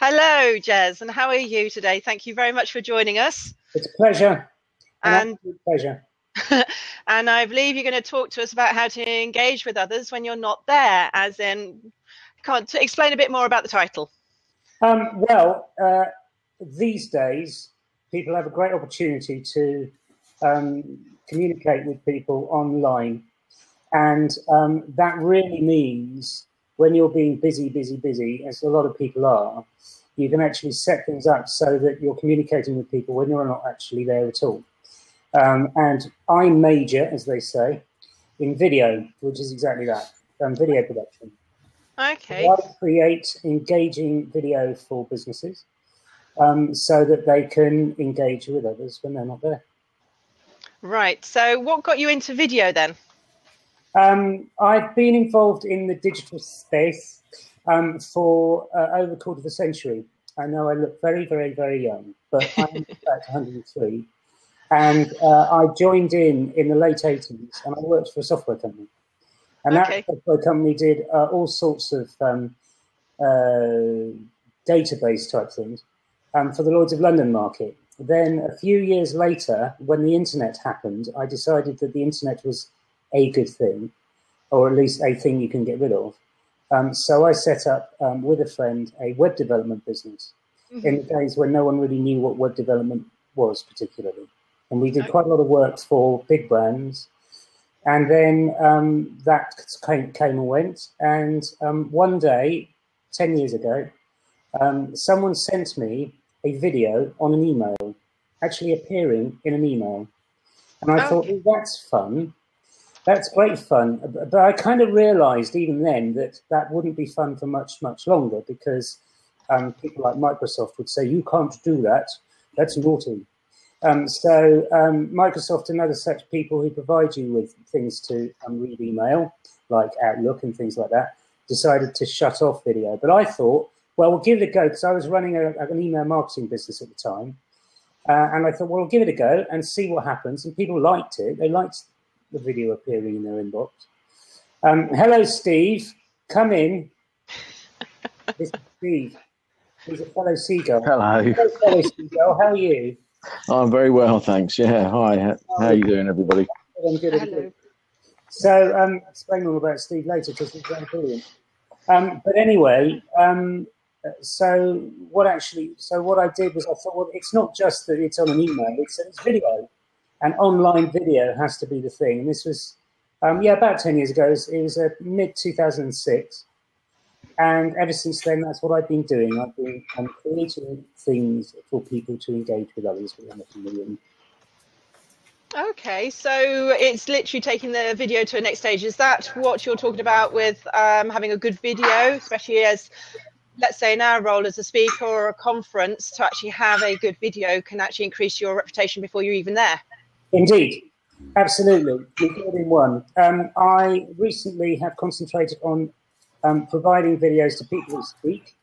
Hello, Jez, and how are you today? Thank you very much for joining us. It's a pleasure. And absolute pleasure. and I believe you're going to talk to us about how to engage with others when you're not there, as in, can't explain a bit more about the title. These days, people have a great opportunity to communicate with people online. And that really means when you're being busy, as a lot of people are, you can actually set things up so that you're communicating with people when you're not actually there at all. And I major, as they say, in video, which is exactly that, video production. Okay. I create engaging video for businesses so that they can engage with others when they're not there. Right. So what got you into video then? I've been involved in the digital space for over a quarter of a century. I know I look very, very, very young, but I'm in fact 103. And I joined in the late 80s, and I worked for a software company. And that software company did all sorts of database type things for the Lloyd's of London market. Then a few years later, when the internet happened, I decided that the internet was a good thing, or at least a thing you can get rid of. So I set up with a friend a web development business in the days when no one really knew what web development was particularly. And we did quite a lot of work for big brands. And then that came and went. And one day, 10 years ago, someone sent me a video on an email, actually appearing in an email. And I thought, well, that's fun. That's great fun. But I kind of realized even then that that wouldn't be fun for much, much longer, because people like Microsoft would say, you can't do that. That's naughty. So Microsoft and other such people who provide you with things to read email, like Outlook and things like that, decided to shut off video. But I thought, well, we'll give it a go, because I was running an email marketing business at the time. And I thought, well, we'll give it a go and see what happens. And people liked it. They liked the video appearing in their inbox. Hello, Steve. Come in. This is Steve. He's a fellow seagull. Hello. Hello, fellow seagull. How are you? I'm very well, thanks. Yeah, hi. How are you doing, everybody? I'm good. Hello. So, explain all about Steve later, because he's very brilliant. But anyway, so what I did was I thought, well, it's not just that it's on an email; it's video, and online video has to be the thing. And this was, about 10 years ago. It was mid 2006. And ever since then, that's what I've been doing. I've been creating things for people to engage with others within a community. Okay, so it's literally taking the video to a next stage. Is that what you're talking about with having a good video, especially as, let's say, in our role as a speaker or a conference, to actually have a good video can actually increase your reputation before you're even there? Indeed, absolutely. We do it in one. I recently have concentrated on providing videos to people who speak.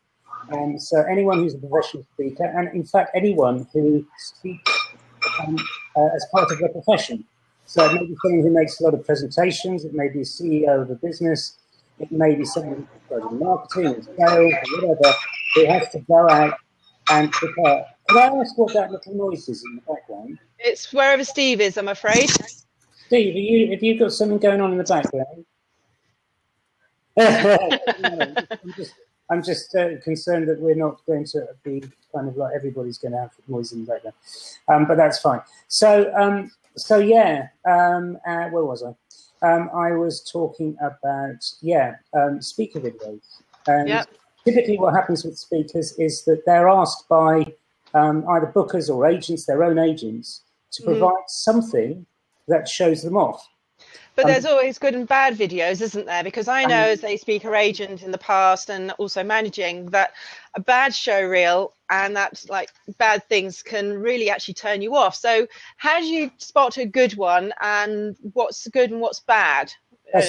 So anyone who's a professional speaker, and in fact anyone who speaks as part of their profession. So it may be someone who makes a lot of presentations, it may be a CEO of a business, it may be someone who does marketing, sales, or whatever, who has to go out and prepare. Can I ask what that little noise is in the background? It's wherever Steve is, I'm afraid. Steve, have you got something going on in the background? I'm just concerned that we're not going to be kind of like everybody's going to have noise in the background, but that's fine. So where was I? I was talking about speaker videos, and typically what happens with speakers is that they're asked by either bookers or agents, their own agents, to provide something that shows them off. But there's always good and bad videos, isn't there? Because I know as a speaker agent in the past and also managing, that a bad show reel and that like bad things can really actually turn you off. So how do you spot a good one, and what's good and what's bad? That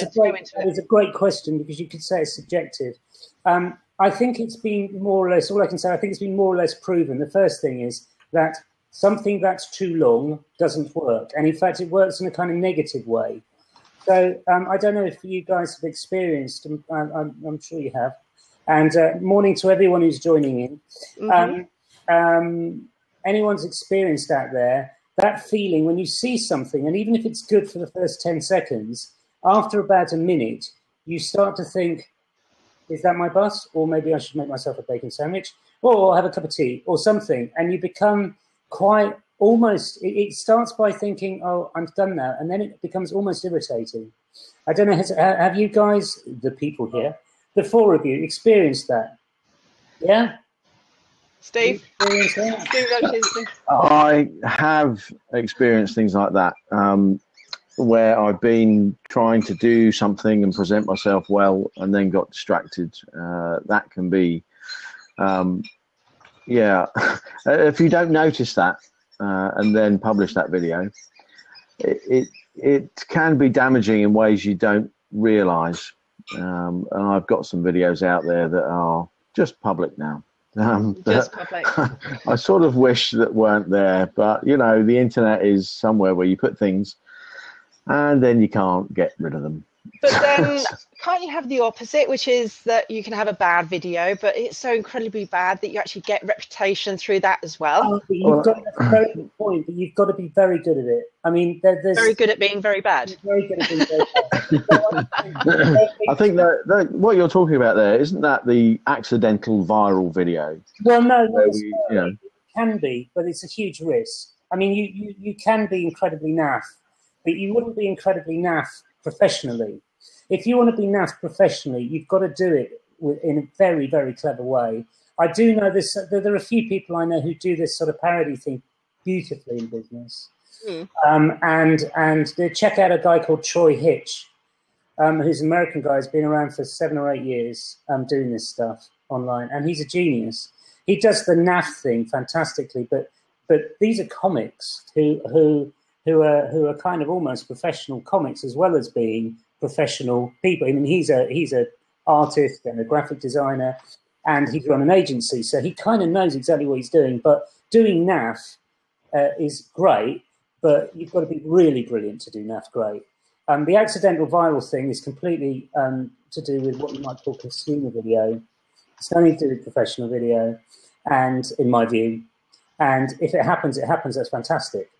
is a great question, because you could say it's subjective. I think it's been more or less, all I can say, I think it's been more or less proven. The first thing is that something that's too long doesn't work. And in fact, it works in a kind of negative way. So I don't know if you guys have experienced, I'm sure you have, And morning to everyone who's joining in. Anyone's experienced out there, that feeling when you see something, and even if it's good for the first 10 seconds, after about a minute, you start to think, is that my bus? Or maybe I should make myself a bacon sandwich, or I'll have a cup of tea, or something. And you become quite almost, it starts by thinking, oh, I'm done now. And then it becomes almost irritating. I don't know, have you guys, the people here, the four of you, experienced that? Yeah? Steve? I have experienced things like that, where I've been trying to do something and present myself well and then got distracted. That can be, yeah, if you don't notice that and then publish that video, it can be damaging in ways you don't realise. And I've got some videos out there that are just public now. Just public. I sort of wish that weren't there, but you know, the internet is somewhere where you put things and then you can't get rid of them. But then can't you have the opposite, which is that you can have a bad video, but it's so incredibly bad that you actually get reputation through that as well? Oh, but you've got a very good point, but you've got to be very good at it. I mean, there's very good at being very bad. Very good at being very bad. I think that what you're talking about there, isn't that the accidental viral video? Well, no, it can be, but it's a huge risk. I mean, you can be incredibly naff, but you wouldn't be incredibly naff professionally. If you want to be naff professionally, you've got to do it in a very, very clever way. I do know this. There are a few people I know who do this sort of parody thing beautifully in business. And check out a guy called Troy Hitch, who's an American guy, who's been around for 7 or 8 years doing this stuff online, and he's a genius. He does the naff thing fantastically, but these are comics who are kind of almost professional comics as well as being professional people. I mean, he's a artist and a graphic designer, and he's run an agency, so he kind of knows exactly what he's doing. But doing naff is great, but you've got to be really brilliant to do naff great. The accidental viral thing is completely to do with what you might call consumer video. It's nothing to do with professional video, and in my view, and if it happens, it happens. That's fantastic.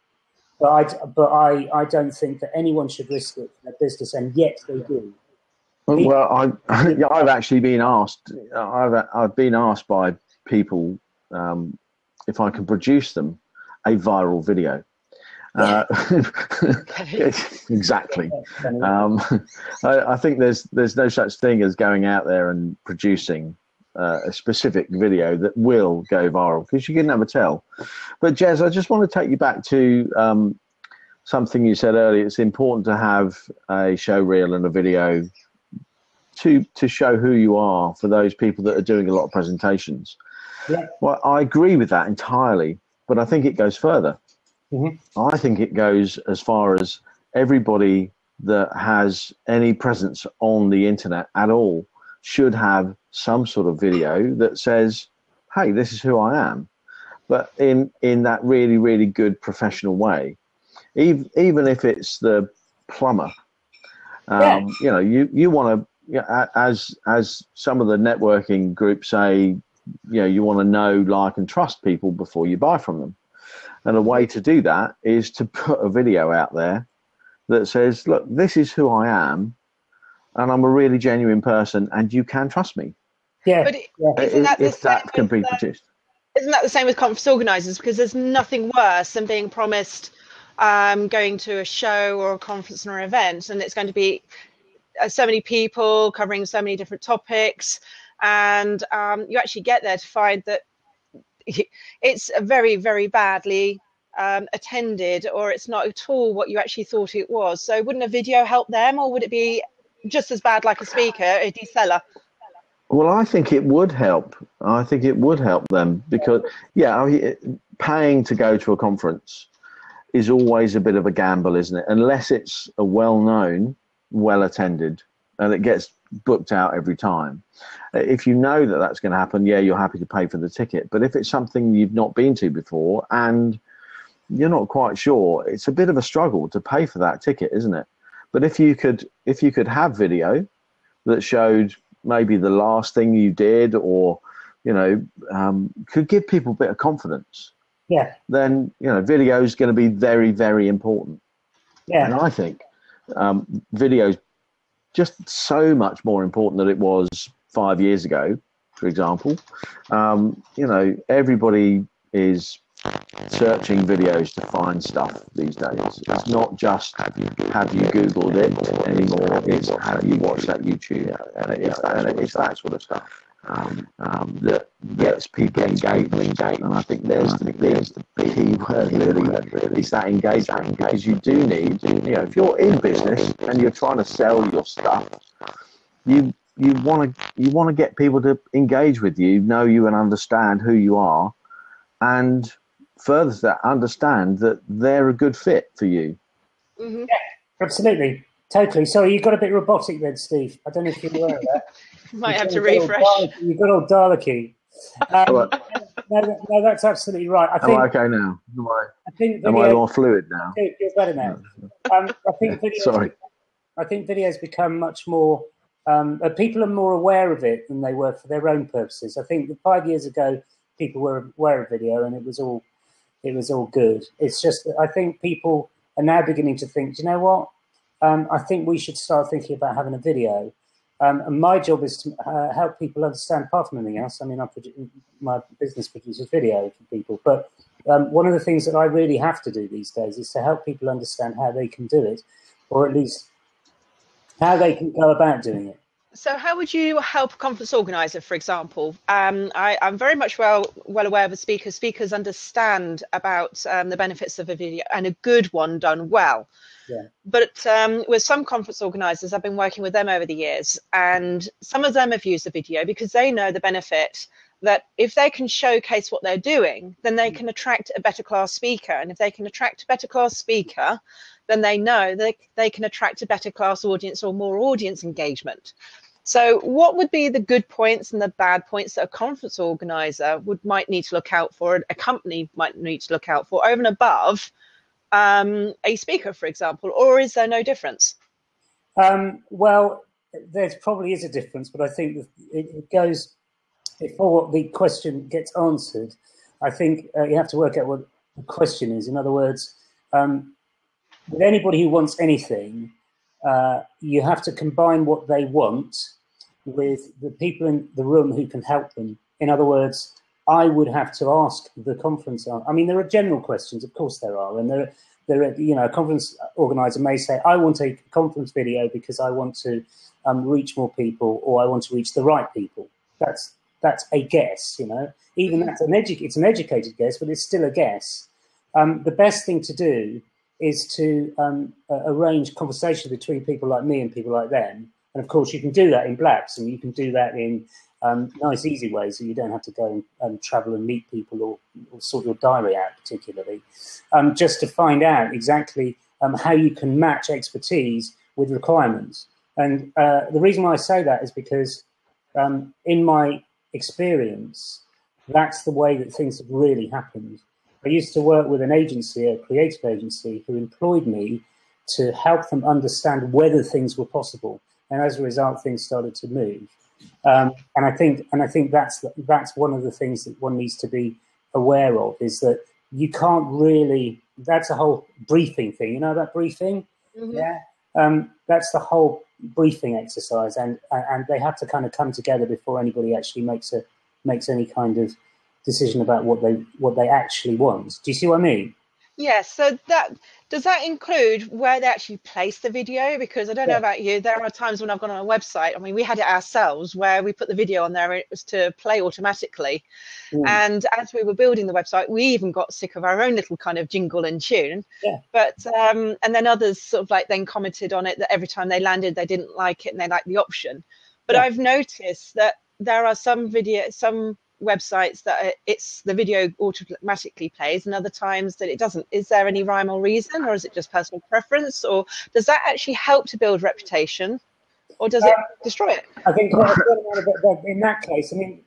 But I don't think that anyone should risk it in a business, and yet they do. Well, I've actually been asked. I've been asked by people if I can produce them a viral video. Exactly. I think there's no such thing as going out there and producing a specific video that will go viral, because you can never tell. But Jez, I just want to take you back to something you said earlier. It's important to have a show reel and a video to show who you are for those people that are doing a lot of presentations. Yeah. Well, I agree with that entirely, but I think it goes further. I think it goes as far as everybody that has any presence on the internet at all should have some sort of video that says, hey, this is who I am, but in that really, really good professional way. Even if it's the plumber, you know, you want to, as some of the networking groups say, you know, you want to know, like, and trust people before you buy from them. And a way to do that is to put a video out there that says, look, this is who I am, and I'm a really genuine person, and you can trust me. Yeah. But if that can be produced. Isn't that the same with conference organisers? Because there's nothing worse than being promised going to a show or a conference or an event, and it's going to be so many people covering so many different topics, and you actually get there to find that it's very, very badly attended, or it's not at all what you actually thought it was. So wouldn't a video help them, or would it be just as bad like a speaker, a de-seller? Well, I think it would help. I think it would help them, because, paying to go to a conference is always a bit of a gamble, isn't it? Unless it's a well-known, well-attended, and it gets booked out every time. If you know that that's going to happen, you're happy to pay for the ticket. But if it's something you've not been to before and you're not quite sure, it's a bit of a struggle to pay for that ticket, isn't it? But if you could have video that showed maybe the last thing you did, or could give people a bit of confidence, then video is going to be very, very important. And I think video is just so much more important than it was 5 years ago, for example. Everybody is searching videos to find stuff these days. It's not just have you Googled it anymore, it's have you watched that YouTube, and it's that sort of stuff that gets people engaged. And I think there's the key word really, is that engagement, because you do need, if you're in business and you're trying to sell your stuff, you want to get people to engage with you, know you and understand who you are, and further to that, understand that they're a good fit for you. Mm-hmm. Yeah, absolutely. Totally. Sorry, you got a bit robotic then, Steve. I don't know if you're aware of that. Might have to refresh. You've got all Dalek-y. No, that's absolutely right. I think, am I okay now? Am I more fluid now? You're better now. I think videos become much more... people are more aware of it than they were for their own purposes. I think that 5 years ago, people were aware of video, and it was all good. It's just that I think people are now beginning to think, do you know what? I think we should start thinking about having a video. And my job is to help people understand, apart from anything else. I mean, my business produces video for people. But one of the things that I really have to do these days is to help people understand how they can do it, or at least how they can go about doing it. So how would you help a conference organizer, for example? I'm very much well aware of the speakers. Speakers understand about the benefits of a video, and a good one done well. Yeah. But with some conference organizers, I've been working with them over the years, and some of them have used the video because they know the benefit that if they can showcase what they're doing, then they can attract a better class speaker. And if they can attract a better class speaker, then they know they can attract a better class audience or more audience engagement. So what would be the good points and the bad points that a conference organizer might need to look out for, a company might need to look out for, over and above a speaker, for example, or is there no difference? Well, there probably is a difference, but I think that it goes, before the question gets answered, I think you have to work out what the question is. In other words, with anybody who wants anything, you have to combine what they want with the people in the room who can help them. In other words, I would have to ask the conference. I mean, there are general questions, of course there are, and there are, a conference organizer may say, I want a conference video because I want to reach more people, or I want to reach the right people. That's a guess, Even that's it's an educated guess, but it's still a guess. The best thing to do is to arrange conversation between people like me and people like them. And of course, you can do that in blacks, and you can do that in nice, easy ways, so you don't have to go and travel and meet people or sort your diary out particularly, just to find out exactly how you can match expertise with requirements. And the reason why I say that is because in my experience, that's the way that things have really happened. I used to work with an agency, a creative agency, who employed me to help them understand whether things were possible. And as a result, things started to move. And I think that's one of the things that one needs to be aware of, is that you can't really, that's a whole briefing thing. You know about briefing? Mm-hmm. Yeah. That's the whole briefing exercise. And they have to kind of come together before anybody actually makes any kind of decision about what they actually want. Do you see what I mean? Yes. So does that include where they actually place the video? Because I don't know about you, there are times when I've gone on a website, I mean, we had it ourselves where we put the video on there and it was to play automatically. And as we were building the website, we even got sick of our own little kind of jingle and tune. But and then others sort of like then commented on it that every time they landed, they didn't like it and they liked the option. But I've noticed that there are some websites that the video automatically plays, and other times that it doesn't. Is there any rhyme or reason, or is it just personal preference, or does that actually help to build reputation, or does it destroy it? I think in that case, I mean,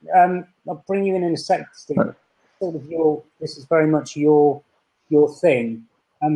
I'll bring you in a sec, Steve. Sort of this is very much your thing,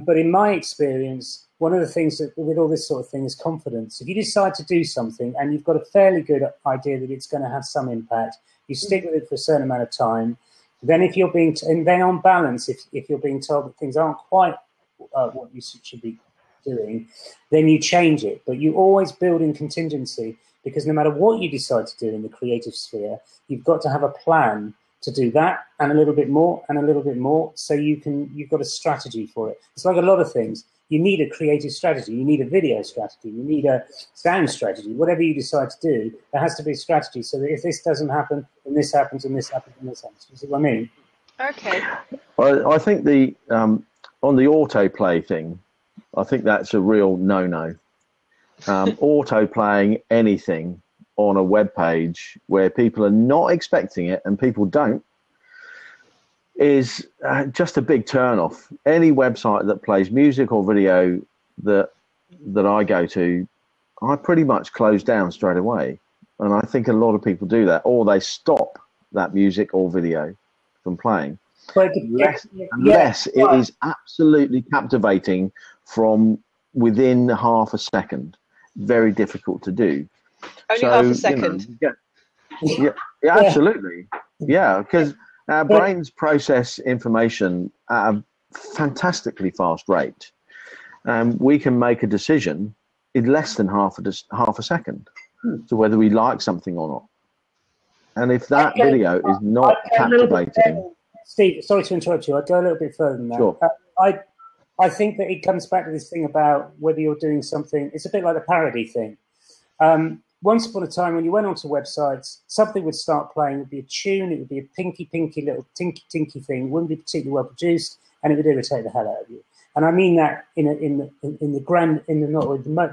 but in my experience, one of the things that with all this sort of thing is confidence. If you decide to do something and you've got a fairly good idea that it's going to have some impact, you stick with it for a certain amount of time. Then if you're being, and then on balance, if you're being told that things aren't quite what you should be doing, then you change it. But you always build in contingency, because no matter what you decide to do in the creative sphere, you've got to have a plan to do that and a little bit more and a little bit more. So you've got a strategy for it. It's like a lot of things. You need a creative strategy. You need a video strategy. You need a sound strategy. Whatever you decide to do, there has to be a strategy so that if this doesn't happen, then this happens, and this happens, and this happens. You see what I mean? Okay. Well, I think the on the autoplay thing, I think that's a real no-no. Auto-playing anything on a web page where people are not expecting it and people don't is just a big turn-off. Any website that plays music or video that I go to, I pretty much close down straight away. And I think a lot of people do that, or they stop that music or video from playing. Unless it is absolutely captivating from within half a second. Very difficult to do. Only half a second. Yeah, absolutely. Yeah, because our brains process information at a fantastically fast rate. We can make a decision in less than half a second to whether we like something or not. And if that video is not captivating... Steve, sorry to interrupt you. I'd go a little bit further than that. Sure. I think that it comes back to this thing about whether you're doing something. It's a bit like the parody thing. Once upon a time, when you went onto websites, something would start playing. It would be a tune. It would be a pinky little tinky thing. It wouldn't be particularly well produced, and it would irritate the hell out of you. And I mean that in the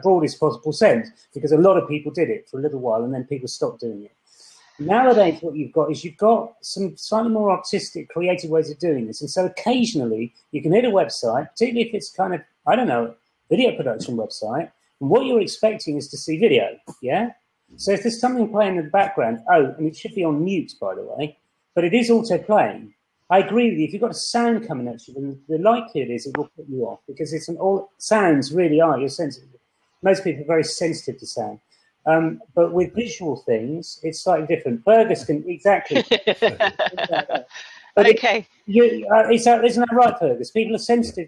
broadest possible sense, because a lot of people did it for a little while, and then people stopped doing it. Nowadays, what you've got is you've got some slightly more artistic, creative ways of doing this. And so occasionally you can hit a website, particularly if it's kind of, I don't know, video production website, and what you're expecting is to see video, yeah? So if there's something playing in the background, and it should be on mute, by the way, but it is auto-playing. I agree with you. If you've got a sound coming at you, then the likelihood is it will put you off, because sounds really are, you're sensitive. Most people are very sensitive to sound. But with visual things, it's slightly different. Burgers can exactly. But okay. Isn't that right, Fergus? People are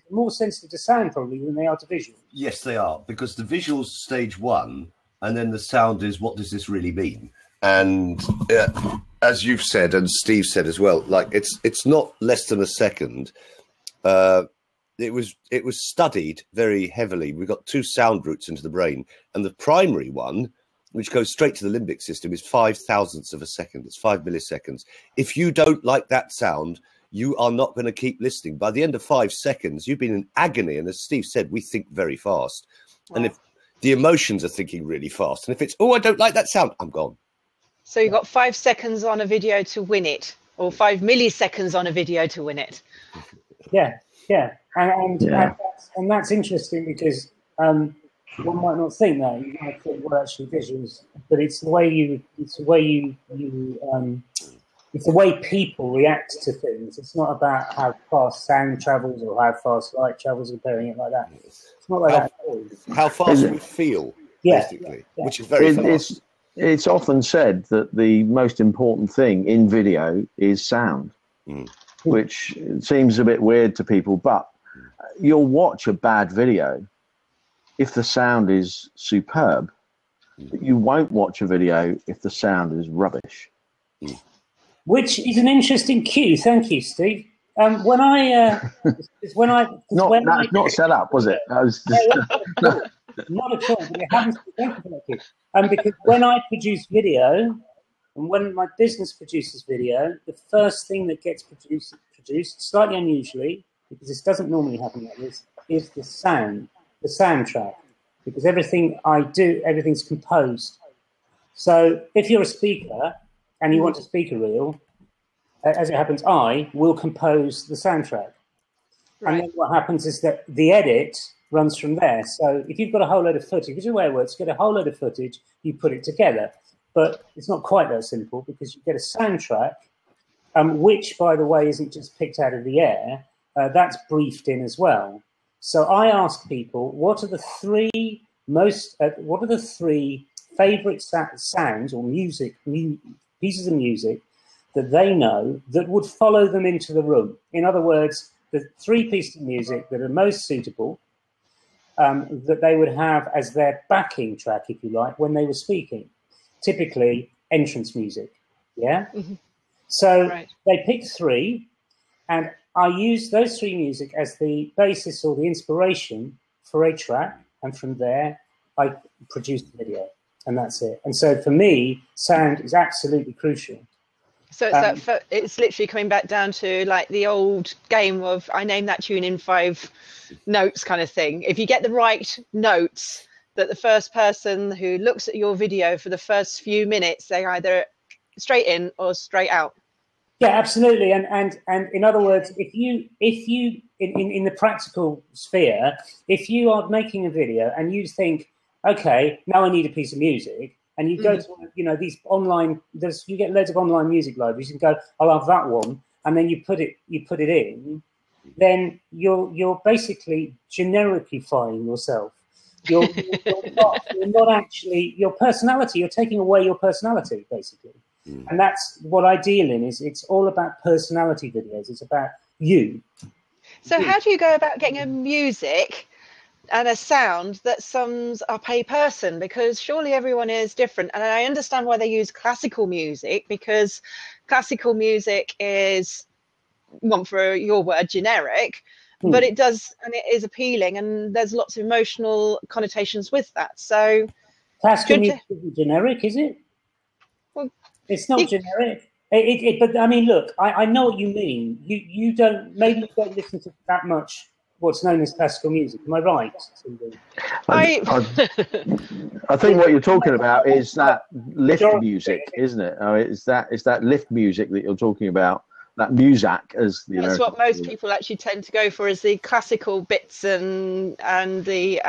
more sensitive to sound probably than they are to visuals. Yes, they are, because the visuals stage one, and then the sound is, what does this really mean? And as you've said, and Steve said as well, like it's not less than a second. It was studied very heavily. We've got two sound routes into the brain, and the primary one, which goes straight to the limbic system, is 0.005 of a second. It's 5 milliseconds. If you don't like that sound, you are not going to keep listening. By the end of 5 seconds, you've been in agony. And as Steve said, we think very fast. Wow. And if the emotions are thinking really fast, and if it's, I don't like that sound, I'm gone. So you've got 5 seconds on a video to win it, or 5 milliseconds on a video to win it. Yeah. And that's interesting, because one might not think that. You might think, well, actually visuals, but it's the way people react to things. It's not about how fast sound travels or how fast light travels, comparing it like that. It's not like that at all. How fast we feel, basically, which is very fast. It's often said that the most important thing in video is sound, which seems a bit weird to people, but you'll watch a bad video if the sound is superb, but you won't watch a video if the sound is rubbish. Which is an interesting cue. Thank you, Steve. That's not set up, was it? Not at all. But it happens. Because when I produce video, and when my business produces video, the first thing that gets produced slightly unusually, because this doesn't normally happen like this, is the soundtrack. Because everything I do, everything's composed. So if you're a speaker and you want a speaker reel, as it happens, I will compose the soundtrack. Right. And then what happens is that the edit runs from there. So if you've got a whole load of footage, which is the way it works, you get a whole load of footage, you put it together. But it's not quite that simple, because you get a soundtrack, which, by the way, isn't just picked out of the air. That's briefed in as well. So I asked people, what are the three favourite sounds or pieces of music that they know that would follow them into the room? In other words, the three pieces of music that are most suitable, that they would have as their backing track, if you like, when they were speaking. Typically, entrance music. Yeah? Mm-hmm. So they picked three, and I used those three music as the basis or the inspiration for a track, and from there I produced the video, and that's it. And so for me, sound is absolutely crucial. So it's literally coming back down to like the old game of I name that tune in 5 notes kind of thing. If you get the right notes, that the first person who looks at your video for the first few minutes, they either straight in or straight out. Yeah, absolutely. And in other words, if you in the practical sphere, if you are making a video and you think, okay, now I need a piece of music, and you go to these online, you get loads of online music libraries, and go, I'll have that one, and then you put it in, then you're basically genericifying yourself. You're not actually your personality. You're taking away your personality, basically. And that's what I deal in. It's all about personality videos. It's about you. So how do you go about getting a music and a sound that sums up a person? Because surely everyone is different. And I understand why they use classical music, because classical music is, one for your word, generic, but it is appealing, and there's lots of emotional connotations with that. So classical music isn't generic, is it? Well, it's not generic. But I mean, look, I know what you mean. You don't listen to that much what's known as classical music. Am I right? I think what you're talking about is that lift music, isn't it? I mean, it's that lift music that you're talking about. That music, as the That's what most people actually tend to go for, is the classical bits and the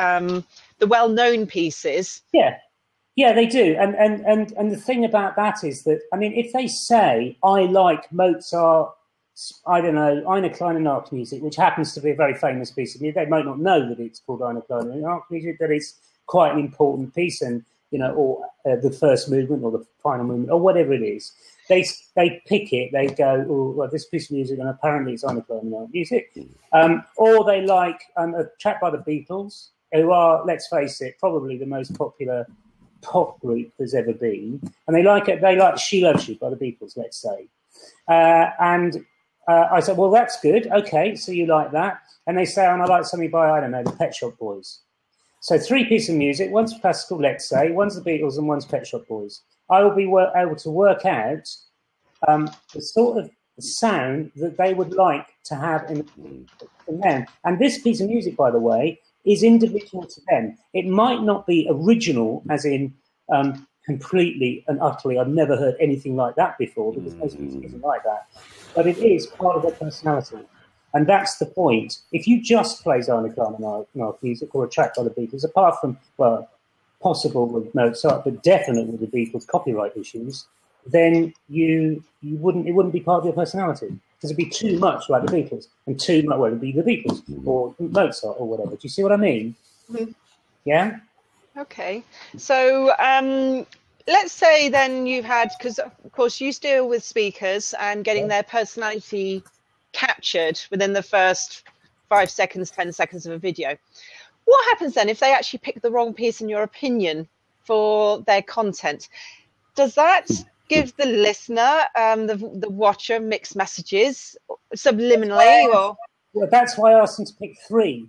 well-known pieces. Yeah, they do. And the thing about that is that, I mean, if they say, I like Mozart, I don't know, Eine kleine Nachtmusik, which happens to be a very famous piece of music, they might not know that it's called Eine kleine Nachtmusik, that it's quite an important piece, and, or the first movement or the final movement or whatever it is. They pick it, they go, oh, well, this piece of music, and apparently it's Eine kleine Nachtmusik. Or they like a track by the Beatles, who are, let's face it, probably the most popular pop group there's ever been, and they like She Loves You by the Beatles, let's say, and I said, well, that's good, okay, so you like that, and they say, and I like something by, I don't know, the Pet Shop Boys. So 3 pieces of music, one's classical, let's say, one's the Beatles and one's Pet Shop Boys. I will be able to work out the sort of sound that they would like to have in them, and this piece of music, by the way, is individual to them. It might not be original, as in completely and utterly, I've never heard anything like that before, because most music isn't like that. But it is part of their personality. And that's the point. If you just play Eine kleine Nachtmusik or a track by the Beatles, apart from, well, possible with Mozart, but definitely with the Beatles copyright issues, then it wouldn't be part of your personality. Because it'd be too much like the Beatles, and too much, well, it'd be the Beatles or Mozart or whatever. Do you see what I mean? Mm-hmm. Yeah? Okay. So let's say then you've had, because of course you deal with speakers and getting their personality captured within the first 5 seconds, 10 seconds of a video. What happens then if they actually pick the wrong piece, in your opinion, for their content? Does that give the listener, the watcher, mixed messages subliminally? Or well, that's why I asked them to pick 3,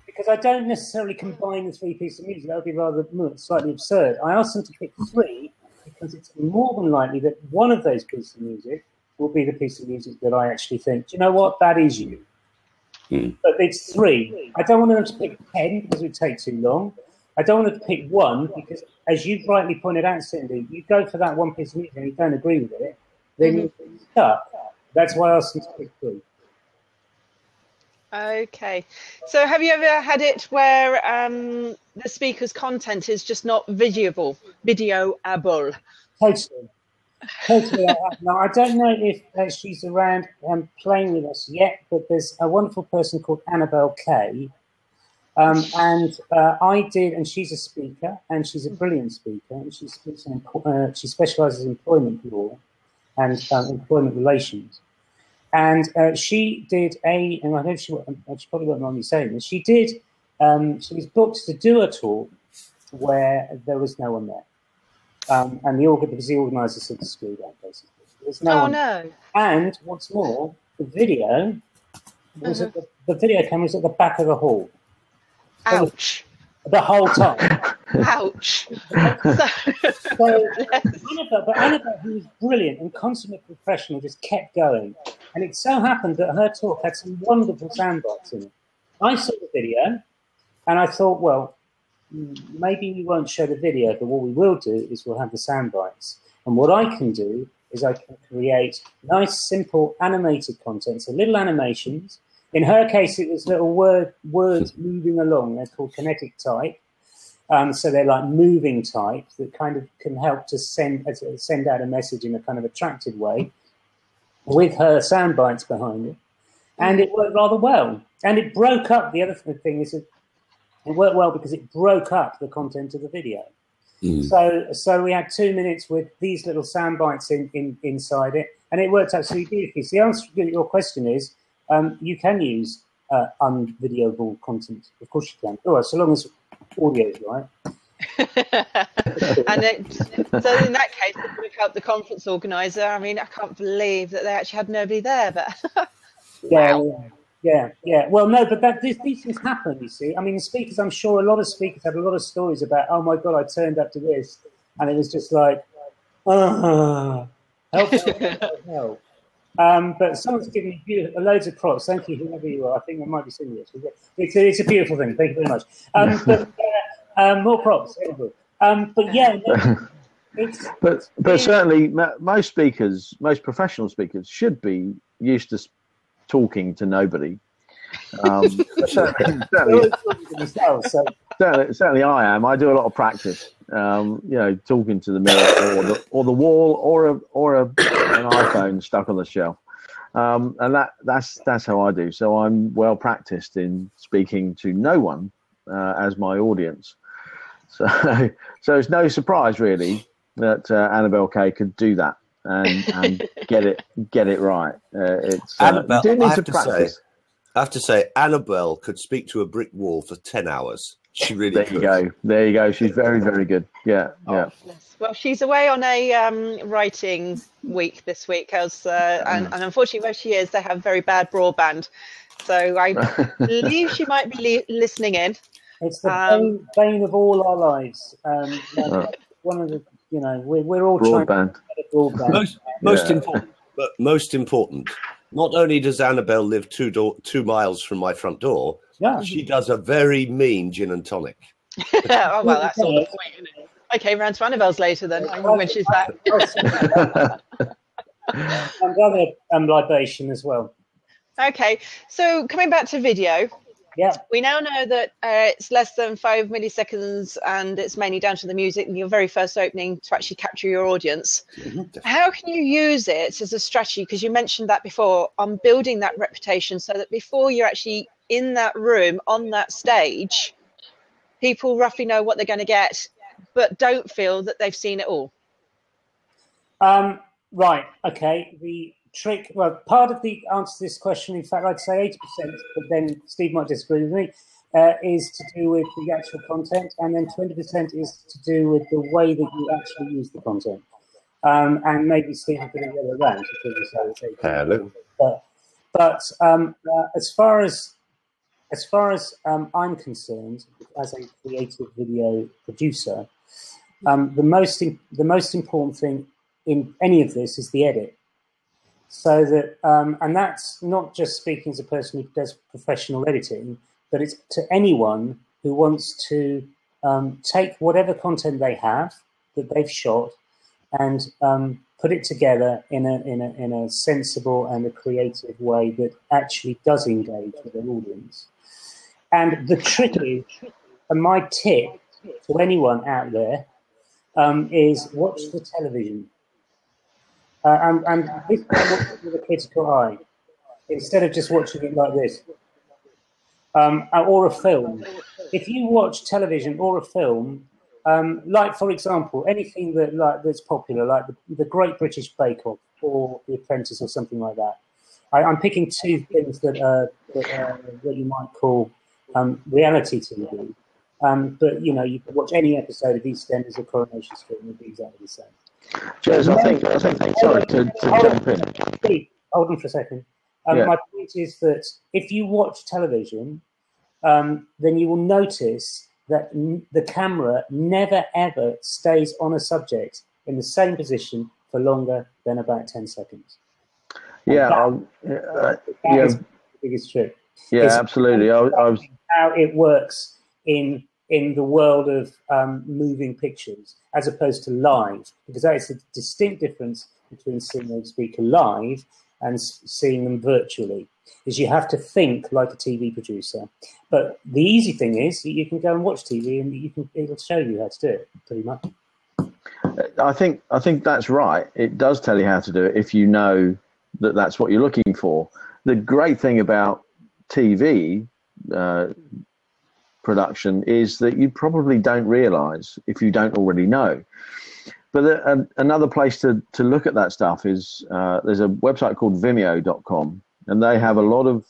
because I don't necessarily combine the 3 pieces of music. That would be rather slightly absurd. I asked them to pick 3 because it's more than likely that one of those pieces of music will be the piece of music that I actually think, do you know what, that is you. But it's 3. I don't want them to pick 10 because it would take too long. I don't want them to pick 1 because, as you rightly pointed out, Cindy, you go for that one piece of music and you don't agree with it, then you're stuck. That's why I asked them to pick 3. Okay. So have you ever had it where the speaker's content is just not videoable? Totally. Totally. Now, I don't know if she's around playing with us yet, but there's a wonderful person called Annabelle Kay. And I did, and she's a speaker, and she's a brilliant speaker, and she specialises in employment law and employment relations. And she did and I know she probably won't mind me saying this, she was booked to do a talk where there was no one there. And the organiser said to screw that, basically. There's no one. No. And what's more, the video was the video camera was at the back of the hall. Ouch. The whole time. Ouch. Annabelle, who was brilliant and consummate professional, just kept going. And it so happened that her talk had some wonderful sound bites in it. I saw the video, and I thought, well, maybe we won't show the video, but what we will do is we'll have the sound bites. And what I can do is I can create nice, simple, animated content, so little animations. In her case, it was little words moving along. They're called kinetic type. So they're like moving type that kind of can help to send out a message in a kind of attractive way with her sound bites behind it. And it worked rather well. And it broke up. The other thing is it worked well because it broke up the content of the video. So we had 2 minutes with these little sound bites inside it, and it worked absolutely beautifully. So the answer to your question is you can use unvideoable content. Of course you can. Oh, so long as audio is right. So in that case, it would help the conference organizer. I mean, I can't believe that they actually had nobody there, but Yeah. Well, no, but these things happen, you see. I mean, speakers, I'm sure a lot of speakers have a lot of stories about, oh my God, I turned up to this, and it was just like, help. But someone's given me loads of props. Thank you, whoever you are. I think I might be seeing this. It's a beautiful thing. Thank you very much. More props. But yeah. But certainly, most speakers, most professional speakers, should be used to talking to nobody. Certainly I am. I do a lot of practice. Talking to the mirror or the wall or an iPhone stuck on the shelf. And that's how I do. So I'm well practiced in speaking to no one as my audience. So it's no surprise really that Annabelle Kay could do that and get it right. It's Annabelle, you do need to practice. I have to say, Annabelle could speak to a brick wall for 10 hours. She really could. There you go. She's very, very good. Yeah. Well, she's away on a writing week this week, and unfortunately, where she is, they have very bad broadband. So I believe she might be listening in. It's the bane of all our lives. One of the, we're all broadband. trying to get broadband. Most important. Not only does Annabelle live 2 miles from my front door, she does a very mean gin and tonic. Oh, well, that's all the point, isn't it? Okay, round to Annabelle's later then, when she's back. And other libation as well. Okay, so coming back to video. Yeah. We now know that it's less than 5 milliseconds and it's mainly down to the music and your very first opening to actually capture your audience. Mm-hmm. How can you use it as a strategy? Because you mentioned that before, on building that reputation so that before you're actually in that room, on that stage, people roughly know what they're going to get, but don't feel that they've seen it all. Right. Okay. The trick, well, part of the answer to this question, in fact, I'd say 80%, but then Steve might disagree with me, is to do with the actual content, and then 20% is to do with the way that you actually use the content. And maybe Steve will put it the other around. Hello. But as far as I'm concerned, as a creative video producer, the most important thing in any of this is the edit. So that, and that's not just speaking as a person who does professional editing, but it's to anyone who wants to take whatever content they have that they've shot and put it together in a sensible and a creative way that actually does engage with their audience. And the trick is, and my tip to anyone out there, is watch the television. And this one watches with a critical eye, instead of just watching it like this. Or a film. If you watch television or a film, like, for example, anything that's popular, like the Great British Bake Off or The Apprentice or something like that. I'm picking two things that you might call reality TV. But, you know, you could watch any episode of EastEnders or Coronation Street and it'd be exactly the same. Jez, I think, sorry to jump in. Steve, hold on for a second. My point is that if you watch television, then you will notice that the camera never ever stays on a subject in the same position for longer than about 10 seconds. That is the biggest trick. Yeah, absolutely. I was how it works in the world of moving pictures as opposed to live, because that is the distinct difference between seeing a speaker live and seeing them virtually, is you have to think like a TV producer. But the easy thing is that you can go and watch TV and it'll show you how to do it, pretty much. I think that's right. It does tell you how to do it if you know that that's what you're looking for. The great thing about TV production is that you probably don't realize if you don't already know. But another place to look at that stuff is there's a website called Vimeo.com, and they have a lot of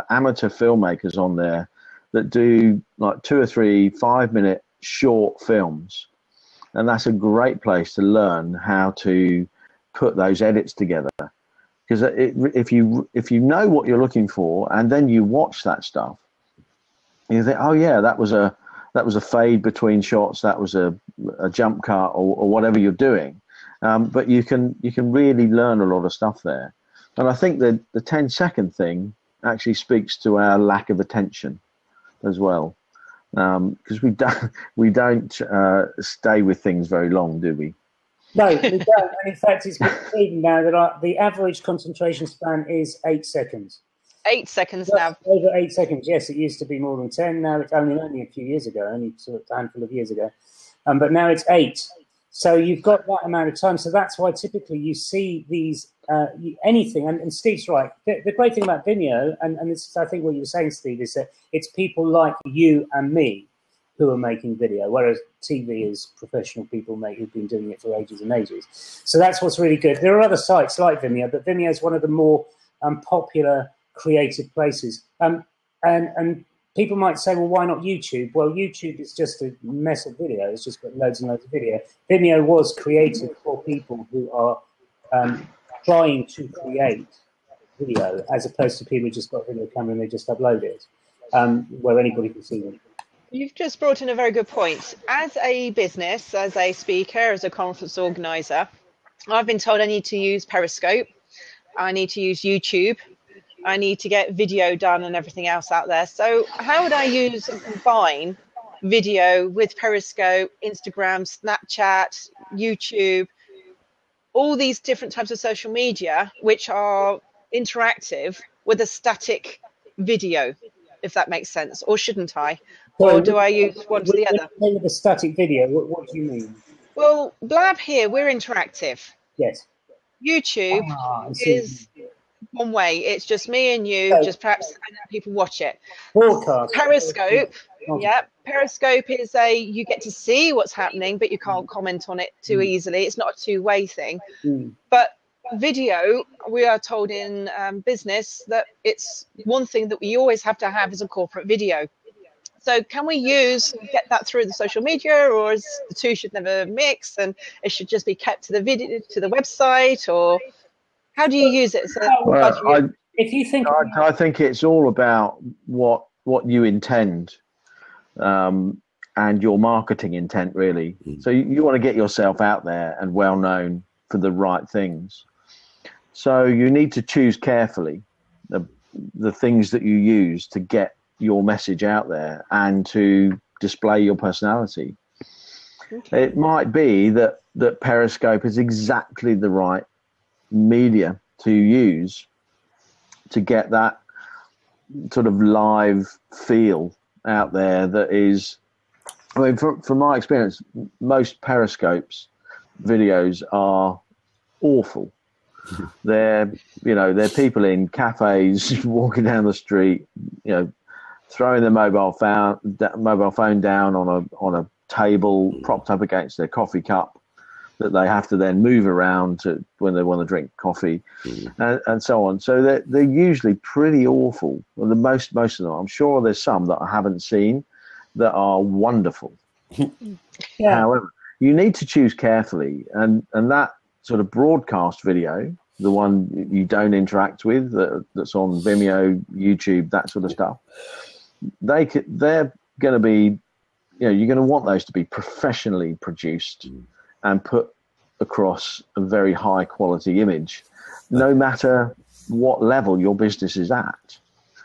amateur filmmakers on there that do like 2 or 3 5-minute short films. And that's a great place to learn how to put those edits together. Because if you know what you're looking for and then you watch that stuff, you think, oh yeah, that was a fade between shots, that was a jump cut or whatever you're doing. But you can really learn a lot of stuff there. And I think that the 10-second thing actually speaks to our lack of attention as well. Because we don't stay with things very long, do we? No, we don't. And in fact, it's been proven now that the average concentration span is 8 seconds. 8 seconds Just now. Over 8 seconds. Yes, it used to be more than 10. Now it's only a few years ago, only sort of a handful of years ago. But now it's 8. So you've got that amount of time. So that's why typically you see these anything. And Steve's right. The great thing about Vimeo, and this is, I think, what you were saying, Steve, is that it's people like you and me who are making video, whereas TV is professional people who've been doing it for ages and ages. So that's what's really good. There are other sites like Vimeo, but Vimeo is one of the more popular creative places. And people might say, well, why not YouTube? Well, YouTube is just a mess of video. It's just got loads and loads of video. Vimeo was created for people who are trying to create video, as opposed to people who just got a video camera and they just upload it, where anybody can see them. You've just brought in a very good point. As a business, as a speaker, as a conference organizer, I've been told I need to use Periscope, I need to use YouTube, I need to get video done and everything else out there. So how would I use and combine video with Periscope, Instagram, Snapchat, YouTube, all these different types of social media, which are interactive with a static video, if that makes sense, or shouldn't I? Or do I use one to the other? With a static video, what do you mean? Well, Blab here, we're interactive. Yes. YouTube is one way. It's just me and you, just perhaps and then people watch it. Broadcast. Periscope, Periscope is you get to see what's happening, but you can't comment on it too easily. It's not a two-way thing. But video, we are told in business that it's one thing that we always have to have is a corporate video. So can we get that through the social media, or is the two should never mix and it should just be kept to the video, to the website, or how do you use it? So if you think, I think it's all about what you intend, and your marketing intent, really. So you want to get yourself out there and well known for the right things. So you need to choose carefully the things that you use to get your message out there and to display your personality. Okay. It might be that Periscope is exactly the right media to use to get that sort of live feel out there. That is, I mean, from my experience, most Periscopes videos are awful. They're people in cafes walking down the street, throwing their mobile phone down on a table propped up against their coffee cup that they have to then move around to when they want to drink coffee, and so on. So they're usually pretty awful. Well, most of them. I'm sure there's some that I haven't seen that are wonderful. Yeah. However, you need to choose carefully, and that sort of broadcast video, the one you don't interact with, that's on Vimeo, YouTube, that sort of stuff, they're going to be, you're going to want those to be professionally produced and put across a very high quality image, no matter what level your business is at.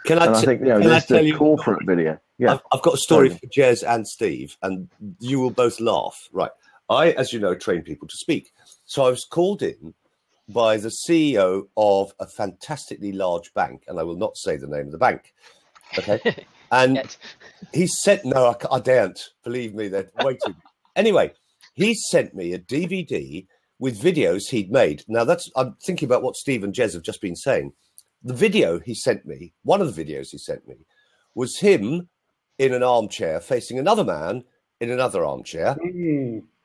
I think there's the corporate video. Yeah, I've got a story for Jez and Steve, and you will both laugh. Right. I, as you know, train people to speak. So I was called in by the CEO of a fantastically large bank, and I will not say the name of the bank. Okay. And he sent, no, I daren't. Believe me, they're waiting. Anyway, he sent me a DVD with videos he'd made. Now, I'm thinking about what Steve and Jez have just been saying. The video he sent me, one of the videos he sent me, was him in an armchair facing another man in another armchair.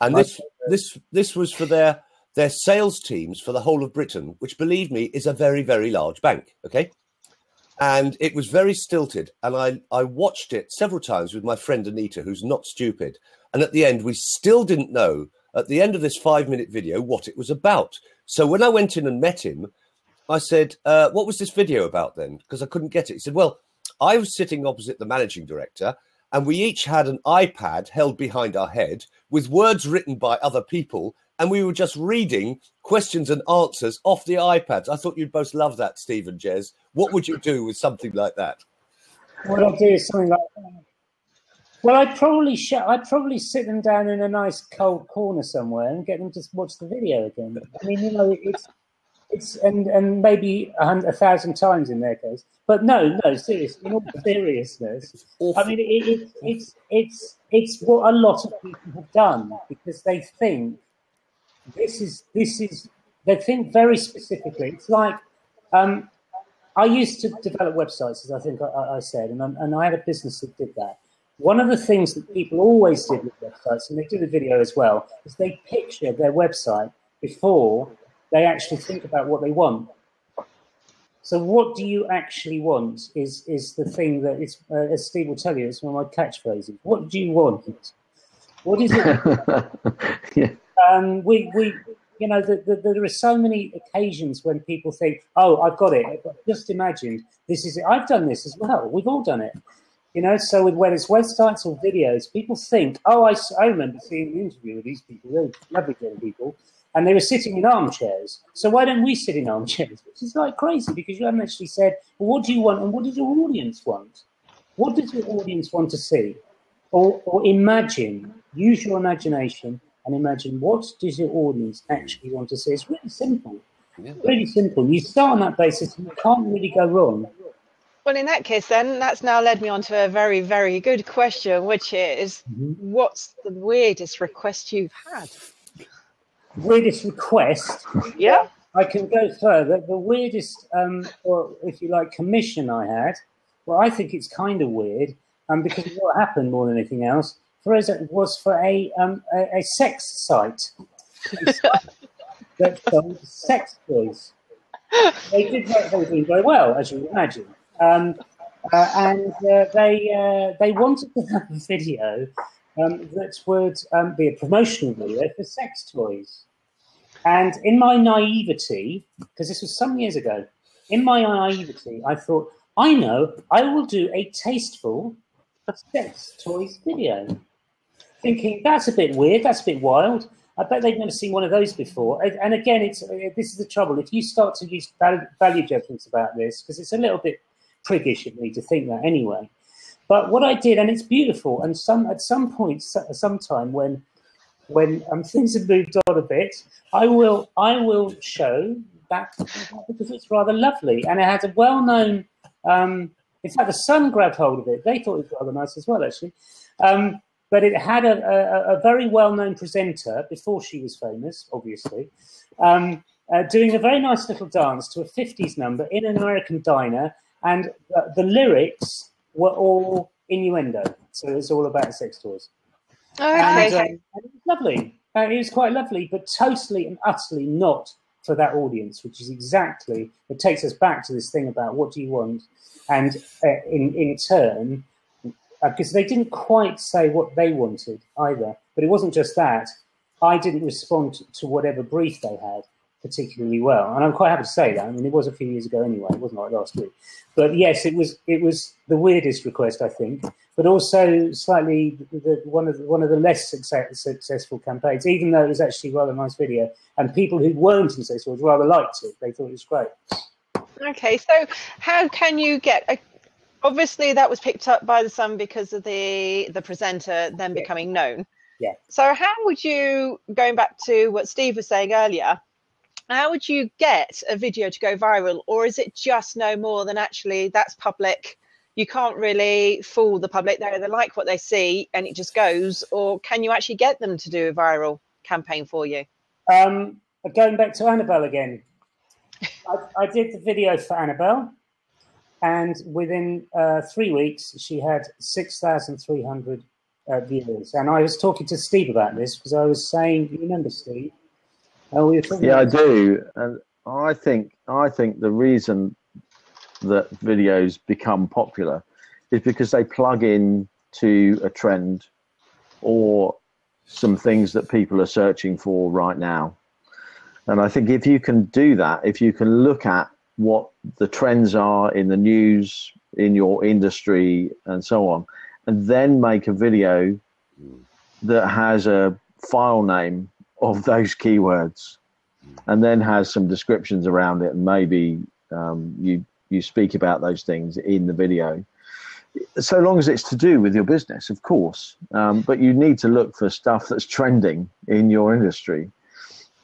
And this was for their sales teams for the whole of Britain, which, believe me, is a very, very large bank. Okay. And it was very stilted. And I watched it several times with my friend Anita, who's not stupid. And at the end, we still didn't know at the end of this 5-minute video what it was about. So when I went in and met him, I said, what was this video about then? Because I couldn't get it. He said, well, I was sitting opposite the managing director, and we each had an iPad held behind our head with words written by other people, and we were just reading questions and answers off the iPads. I thought you'd both love that, Steve and Jez. What would you do with something like that? What I'd do is something like that. Well, I'd probably sit them down in a nice cold corner somewhere and get them to watch the video again. I mean, it's and maybe 1,000 times in their case. But no, seriously, in all seriousness, I mean, it's what a lot of people have done, because they think this is they think very specifically. It's like I used to develop websites, as I think I said, and I had a business that did that. One of the things that people always did with websites, and they do the video as well, is they picture their website before they actually think about what they want. So what do you actually want is the thing that is, as Steve will tell you, it's one of my catchphrases. What do you want? What is it? Yeah. There are so many occasions when people think, oh, I've got it. I've just imagined this is it. I've done this as well. We've all done it. So whether it's websites or videos, people think, oh, I remember seeing an interview with these people, they're lovely young people, and they were sitting in armchairs. So why don't we sit in armchairs? Which is like crazy, because you haven't actually said, well, what do you want and what does your audience want? What does your audience want to see? Or imagine, use your imagination and imagine, what does your audience actually want to see? It's really simple. Really simple. You start on that basis and you can't really go wrong. Well, in that case, then, that's now led me on to a very, very good question, which is, what's the weirdest request you've had? Weirdest request? Yeah. I can go further. The weirdest, or if you like, commission I had, well, I think it's kind of weird, because what happened more than anything else, was for a sex site that sold sex toys. They did very well, as you would imagine. And they wanted to have a video that would be a promotional video for sex toys. And in my naivety, because this was some years ago, in my naivety, I thought, I know, I will do a tasteful sex toys video. Thinking, that's a bit weird, that's a bit wild. I bet they've never seen one of those before. And again, this is the trouble. If you start to use value judgments about this, because it's a little bit priggish of me to think that anyway. But what I did, and it's beautiful, and at some point, sometime when things have moved on a bit, I will show that, because it's rather lovely, and it has a well-known. In fact, the Sun grabbed hold of it. They thought it was rather nice as well, actually. But it had a very well-known presenter before she was famous, obviously. doing a very nice little dance to a 50s number in an American diner, and the lyrics were all innuendo. So it was all about sex toys. Okay. And it was lovely. It was quite lovely, but totally and utterly not for that audience, which is exactly, it takes us back to this thing about what do you want? And in turn, because they didn't quite say what they wanted either, but it wasn't just that. I didn't respond to whatever brief they had particularly well, and I'm quite happy to say that. I mean, it was a few years ago anyway. It wasn't like last week, but yes, it was the weirdest request, I think, but also slightly one of the less successful campaigns. Even though it was actually a rather nice video, and people who weren't in sex toys rather liked it. They thought it was great. Okay, so how can you get? Obviously, that was picked up by the Sun because of the presenter then becoming known. Yeah. So how would you, going back to what Steve was saying earlier, how would you get a video to go viral? Or is it just no more than actually that's public? You can't really fool the public. They either like what they see and it just goes, or can you actually get them to do a viral campaign for you? Going back to Annabelle again, I did the video for Annabelle, and within 3 weeks, she had 6,300 viewers. And I was talking to Steve about this because I was saying, you remember, Steve? We were talking I do. And I think the reason that videos become popular is because they plug in to a trend or some things that people are searching for right now. And I think if you can do that, if you can look at what the trends are in the news, in your industry, and so on, and then make a video that has a file name of those keywords, and then has some descriptions around it, and maybe you speak about those things in the video, so long as it's to do with your business, of course. But you need to look for stuff that's trending in your industry,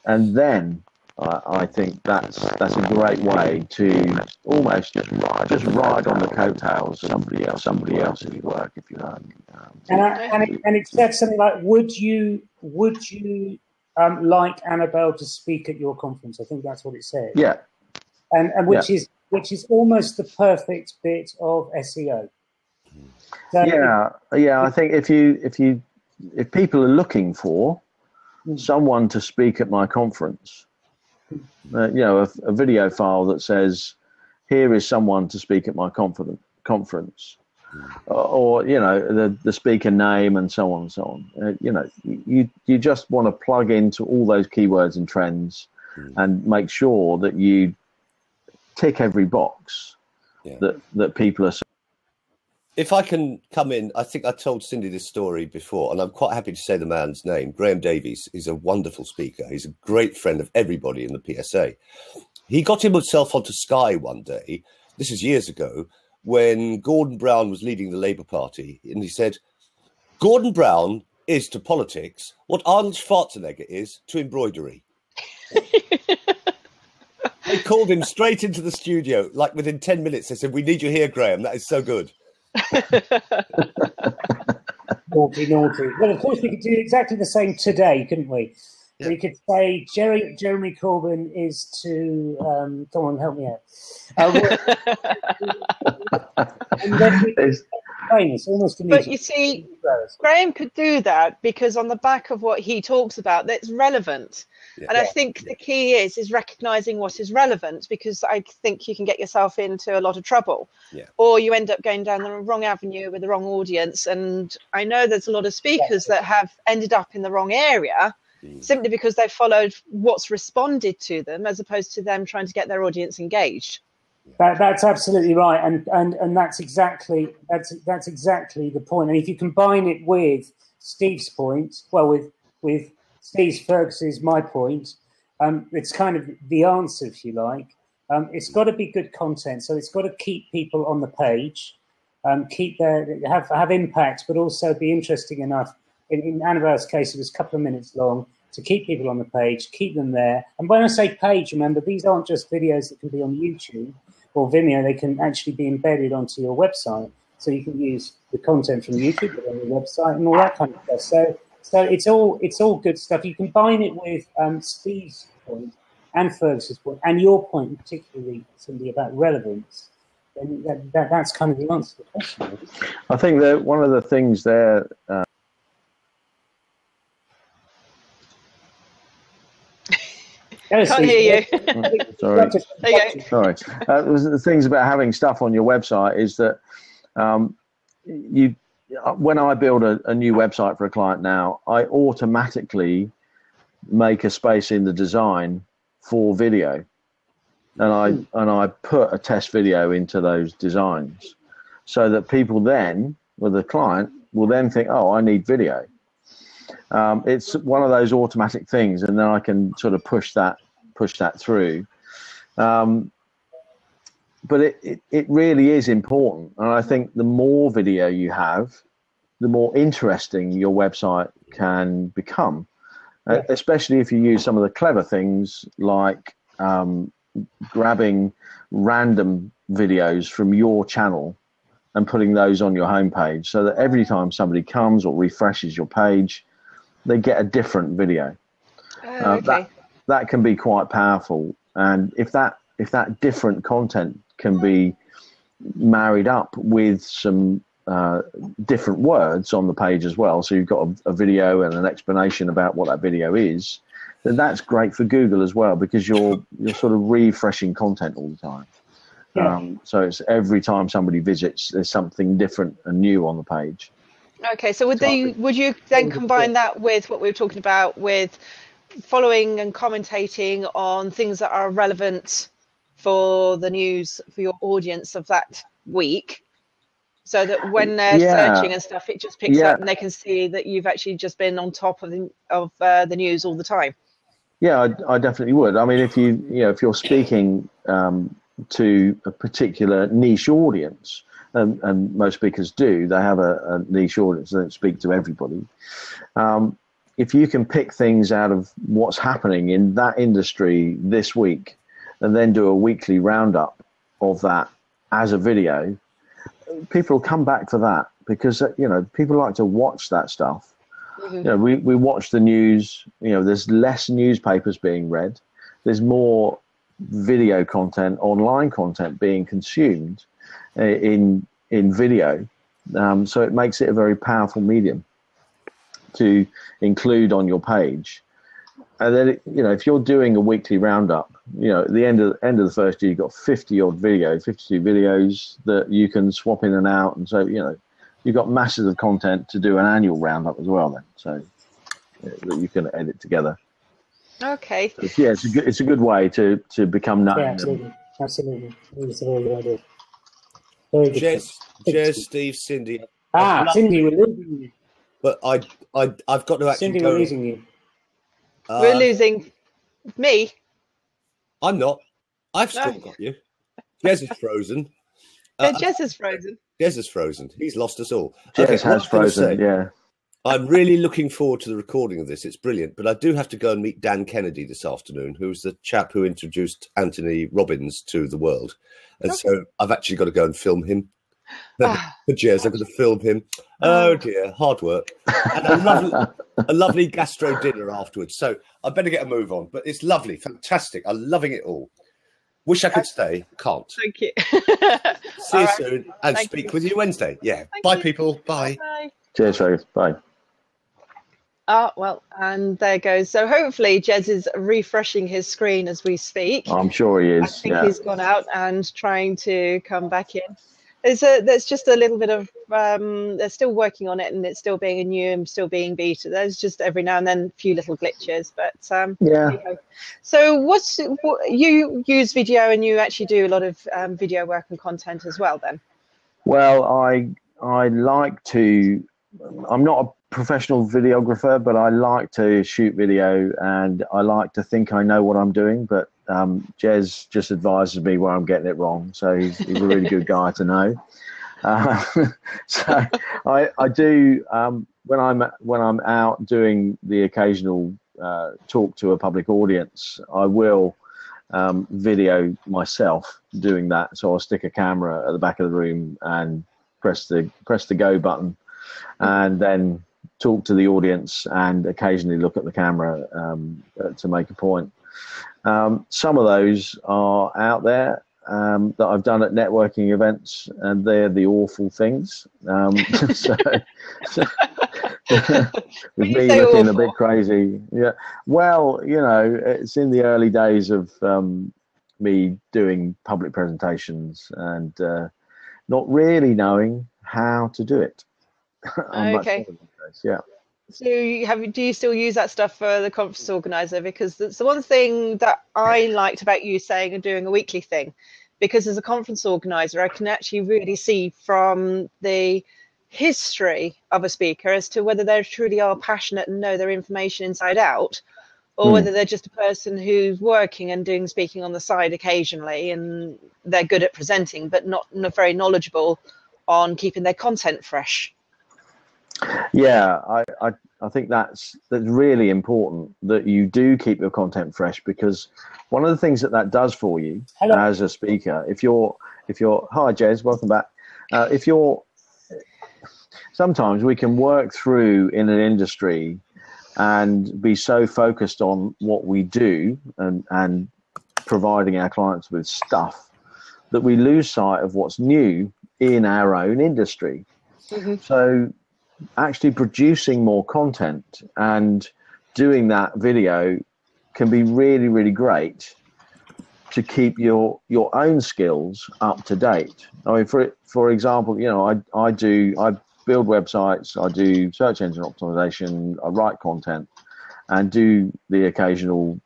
and then I think that's a great way to almost just ride on the coattails of somebody else's work, if you like. And it said something like, "Would you like Annabelle to speak at your conference?" I think that's what it said. Yeah, and which is almost the perfect bit of SEO. So yeah. I think if people are looking for someone to speak at my conference, a video file that says, "Here is someone to speak at my conference," or the speaker name and so on and so on. You just want to plug into all those keywords and trends and make sure that you tick every box that people are. If I can come in, I think I told Cindy this story before, and I'm quite happy to say the man's name. Graham Davies is a wonderful speaker. He's a great friend of everybody in the PSA. He got himself onto Sky one day, this is years ago, when Gordon Brown was leading the Labour Party, and he said, "Gordon Brown is to politics what Arnold Schwarzenegger is to embroidery." They called him straight into the studio. Like within 10 minutes, they said, "We need you here, Graham. That is so good." Naughty. Well, of course, we could do exactly the same today, couldn't we? Yeah. We could say Jeremy Corbyn is to come on, help me out. And then famous, almost immediately. But you see, Graham could do that because on the back of what he talks about, that's relevant. And I think the key is recognizing what is relevant, because I think you can get yourself into a lot of trouble, or you end up going down the wrong avenue with the wrong audience. And I know there's a lot of speakers that have ended up in the wrong area simply because they followed what's responded to them, as opposed to them trying to get their audience engaged. That's absolutely right, and that's exactly the point. And if you combine it with Steve's point, with Steve Fergus's my point, it's kind of the answer, if you like. It's got to be good content, so it's got to keep people on the page, have impact, but also be interesting enough. In Annabelle's case, it was a couple of minutes long, to keep people on the page, keep them there. And when I say page, remember, these aren't just videos that can be on YouTube or Vimeo. They can actually be embedded onto your website, so you can use the content from YouTube on your website and all that kind of stuff. So it's all good stuff. You combine it with Steve's point, and Fergus's point, and your point particularly, Cindy, about relevance, then that's kind of the answer to the question. I think that one of the things there. Can't hear you. Sorry. There you go. Sorry. The things about having stuff on your website is that when I build a new website for a client now, I automatically make a space in the design for video, and I put a test video into those designs, so that people then, with the client, will then think, oh, I need video. It's one of those automatic things, and then I can sort of push that through. But it really is important, and I think the more video you have, the more interesting your website can become, especially if you use some of the clever things like grabbing random videos from your channel and putting those on your homepage, so that every time somebody comes or refreshes your page, they get a different video. Okay. That can be quite powerful, and if that different content can be married up with some different words on the page as well, so you've got a video and an explanation about what that video is, then that's great for Google as well, because you're sort of refreshing content all the time. Yeah. So it's every time somebody visits, there's something different and new on the page. Okay, so would you then combine that with what we were talking about, with following and commentating on things that are relevant for the news for your audience of that week, so that when they're searching and stuff, it just picks up and they can see that you've actually just been on top of the news all the time? Yeah, I definitely would. I mean, if if you're speaking to a particular niche audience, and most speakers do, they have a niche audience, they don't speak to everybody. If you can pick things out of what's happening in that industry this week, and then do a weekly roundup of that as a video, people will come back for that, because people like to watch that stuff. Mm-hmm. We watch the news. There's less newspapers being read. There's more video content, online content being consumed in video, so it makes it a very powerful medium to include on your page. And then if you're doing a weekly roundup, at the end of the first year, you've got 52 videos that you can swap in and out, and so you've got masses of content to do an annual roundup as well then, so that you can edit together. Okay. So, yeah, it's a good way to become known. Yeah, absolutely. It's a very good idea. Very good. Jez, Steve, Cindy. Cindy, we're losing you. But I've got to actually Cindy, go. we're losing you. We're losing me. I'm not. I've still got you. Jez is frozen. Jez is frozen. Jez is frozen. He's lost us all. Jez has frozen, yeah. I'm really looking forward to the recording of this. It's brilliant. But I do have to go and meet Dan Kennedy this afternoon, who's the chap who introduced Anthony Robbins to the world. And so I've actually got to go and film him. Jez, I'm going to film him. Oh dear, hard work. And a lovely gastro dinner afterwards. So I better get a move on. But it's lovely, fantastic. I'm loving it all. Wish I could stay, can't. Thank you. See you soon, and speak with you Wednesday. Yeah. Bye, people. Bye. Bye. Cheers, Rose. Bye. Well, and there goes. So hopefully Jez is refreshing his screen as we speak. I'm sure he is. I think he's gone out and trying to come back in. There's just a little bit of they're still working on it, and it's still being new and still being beta. There's just every now and then a few little glitches, but yeah. So you use video, and you actually do a lot of video work and content as well then? Well, I like to. I'm not a professional videographer, but I like to shoot video, and I like to think I know what I'm doing, but Jez just advises me where I'm getting it wrong, so he's a really good guy to know. So I do when I'm out doing the occasional talk to a public audience, I will video myself doing that. So I'll stick a camera at the back of the room and press the go button, and then talk to the audience and occasionally look at the camera to make a point. Some of those are out there that I've done at networking events, and they're the awful things. So with me looking a bit crazy. Yeah. Well, you know, it's in the early days of me doing public presentations and not really knowing how to do it. Okay. Yeah. So do you still use that stuff for the conference organizer? Because that's the one thing that I liked about you saying and doing a weekly thing, because as a conference organizer, I can actually really see from the history of a speaker as to whether they truly are passionate and know their information inside out, or whether they're just a person who's working and doing speaking on the side occasionally, and they're good at presenting but not very knowledgeable on keeping their content fresh. Yeah, I think that's really important, that you do keep your content fresh, because one of the things that does for you as a speaker, if you're hi Jez, welcome back. Sometimes we can work through in an industry and be so focused on what we do and providing our clients with stuff that we lose sight of what's new in our own industry. Mm-hmm. So actually producing more content and doing that video can be really, really great to keep your own skills up to date. I mean, for example, you know, I build websites, I do search engine optimization, I write content, and do the occasional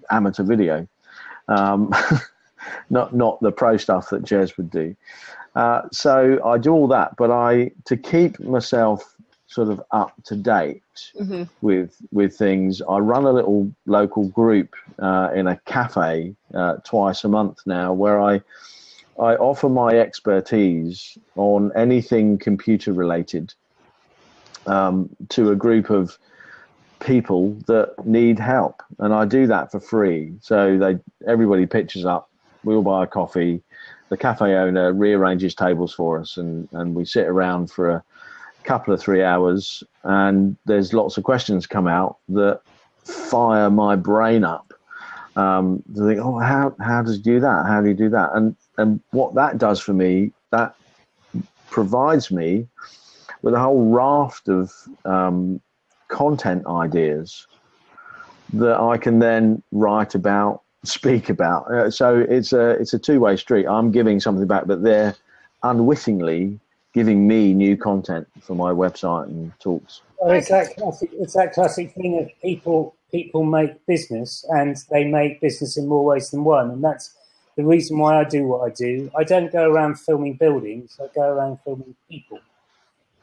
amateur video. Not the pro stuff that Jez would do. So I do all that, but to keep myself sort of up to date with things, I run a little local group in a cafe twice a month now, where I offer my expertise on anything computer related to a group of people that need help, and I do that for free. So everybody pitches up, we all buy a coffee, the cafe owner rearranges tables for us, and we sit around for a couple of 3 hours, and there's lots of questions come out that fire my brain up to think, oh, how does you do that? How do you do that? And what that does for me, that provides me with a whole raft of content ideas that I can then write about, speak about. So it's a two-way street. I'm giving something back, but they're unwittingly giving me new content for my website and talks. Well, it's that classic thing of people make business, and they make business in more ways than one, and that's the reason why I do what I do. I don't go around filming buildings, I go around filming people,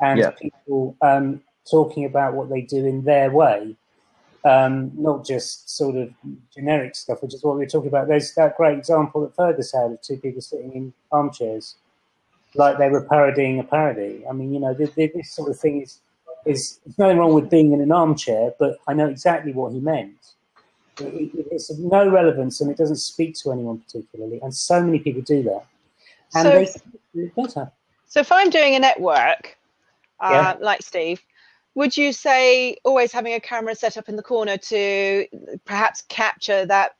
and people talking about what they do in their way, not just sort of generic stuff, which is what we were talking about. There's that great example that Fergus had of two people sitting in armchairs, like they were parodying a parody. I mean, you know, this sort of thing is there's nothing wrong with being in an armchair, but I know exactly what he meant. It's of no relevance, and it doesn't speak to anyone particularly, and so many people do that, and they do it better. So if I'm doing a network, like Steve, would you say always having a camera set up in the corner to perhaps capture that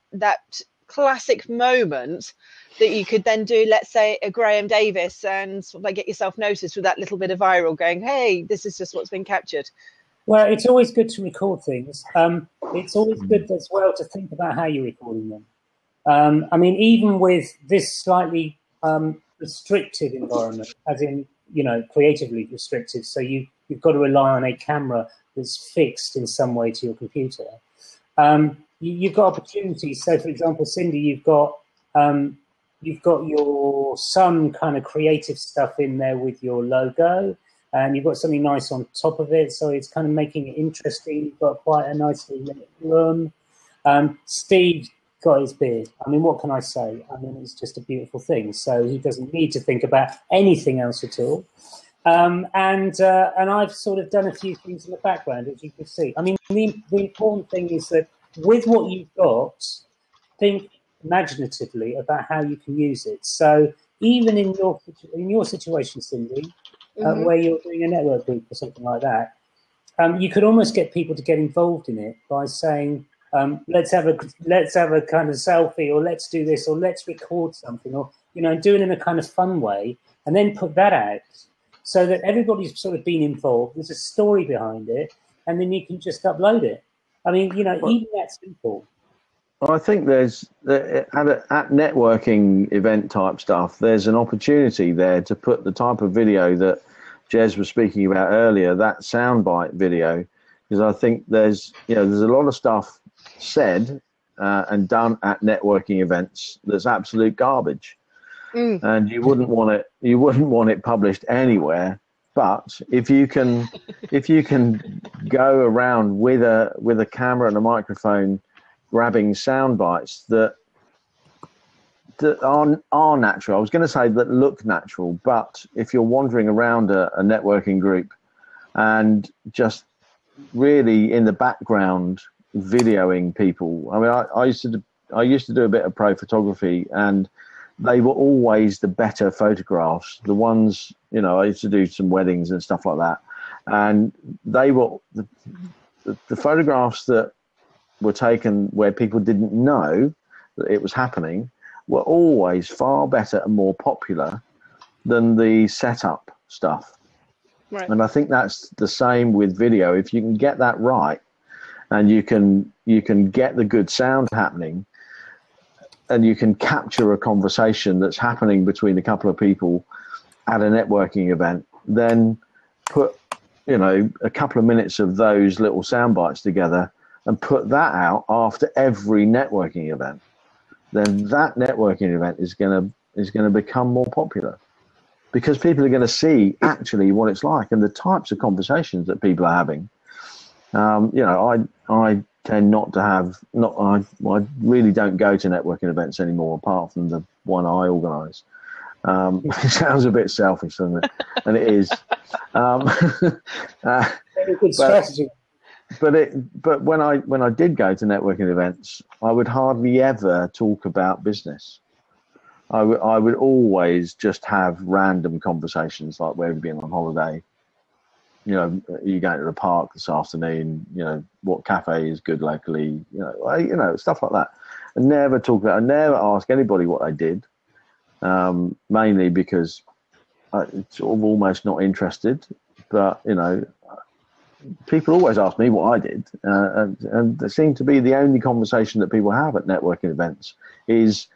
classic moment that you could then do, let's say, a Graham Davis, and sort of like get yourself noticed with that little bit of viral going, hey, this is just what's been captured? Well, it's always good to record things. It's always good as well to think about how you're recording them. I mean, even with this slightly restricted environment, as in, you know, creatively restricted, so you've got to rely on a camera that's fixed in some way to your computer. You've got opportunities. So, for example, Cindy, you've got some kind of creative stuff in there with your logo, and you've got something nice on top of it, so it's kind of making it interesting. You've got quite a nicely lit room. Steve got his beard. I mean, what can I say? I mean, it's just a beautiful thing. So he doesn't need to think about anything else at all. And I've sort of done a few things in the background, as you can see. I mean, the important thing is that with what you've got, think imaginatively about how you can use it. So even in your situation, Cindy, where you're doing a network group or something like that, you could almost get people to get involved in it by saying, let's have a kind of selfie, or let's do this, or let's record something, or do it in a kind of fun way, and then put that out so that everybody's sort of been involved. There's a story behind it, and then you can just upload it. I mean, even that simple. Well, I think there's at networking event type stuff, there's an opportunity there to put the type of video that Jez was speaking about earlier, that soundbite video, because I think there's a lot of stuff said and done at networking events that's absolute garbage, and you wouldn't want it published anywhere. But if you can go around with a camera and a microphone, grabbing sound bites that are natural. I was going to say that look natural, but if you're wandering around a networking group and just really in the background videoing people. I mean, I used to do a bit of pro photography, and they were always the better photographs. The ones, I used to do some weddings and stuff like that, and they were the photographs that were taken where people didn't know that it was happening were always far better and more popular than the setup stuff. Right. And I think that's the same with video. If you can get that right, and you can get the good sound happening, and you can capture a conversation that's happening between a couple of people at a networking event, then put a couple of minutes of those little sound bites together and put that out after every networking event, then that networking event is going to become more popular, because people are going to see actually what it's like and the types of conversations that people are having. I tend not to have I really don't go to networking events anymore, apart from the one I organise. It sounds a bit selfish, doesn't it? And it is. Very good strategy. But when I did go to networking events, I would hardly ever talk about business. I would always just have random conversations, like, where have you been on holiday? Are you going to the park this afternoon? What cafe is good locally? Stuff like that. I never ask anybody what I did, mainly because I'm sort of almost not interested. But people always ask me what I did, and they seem to be the only conversation that people have at networking events is,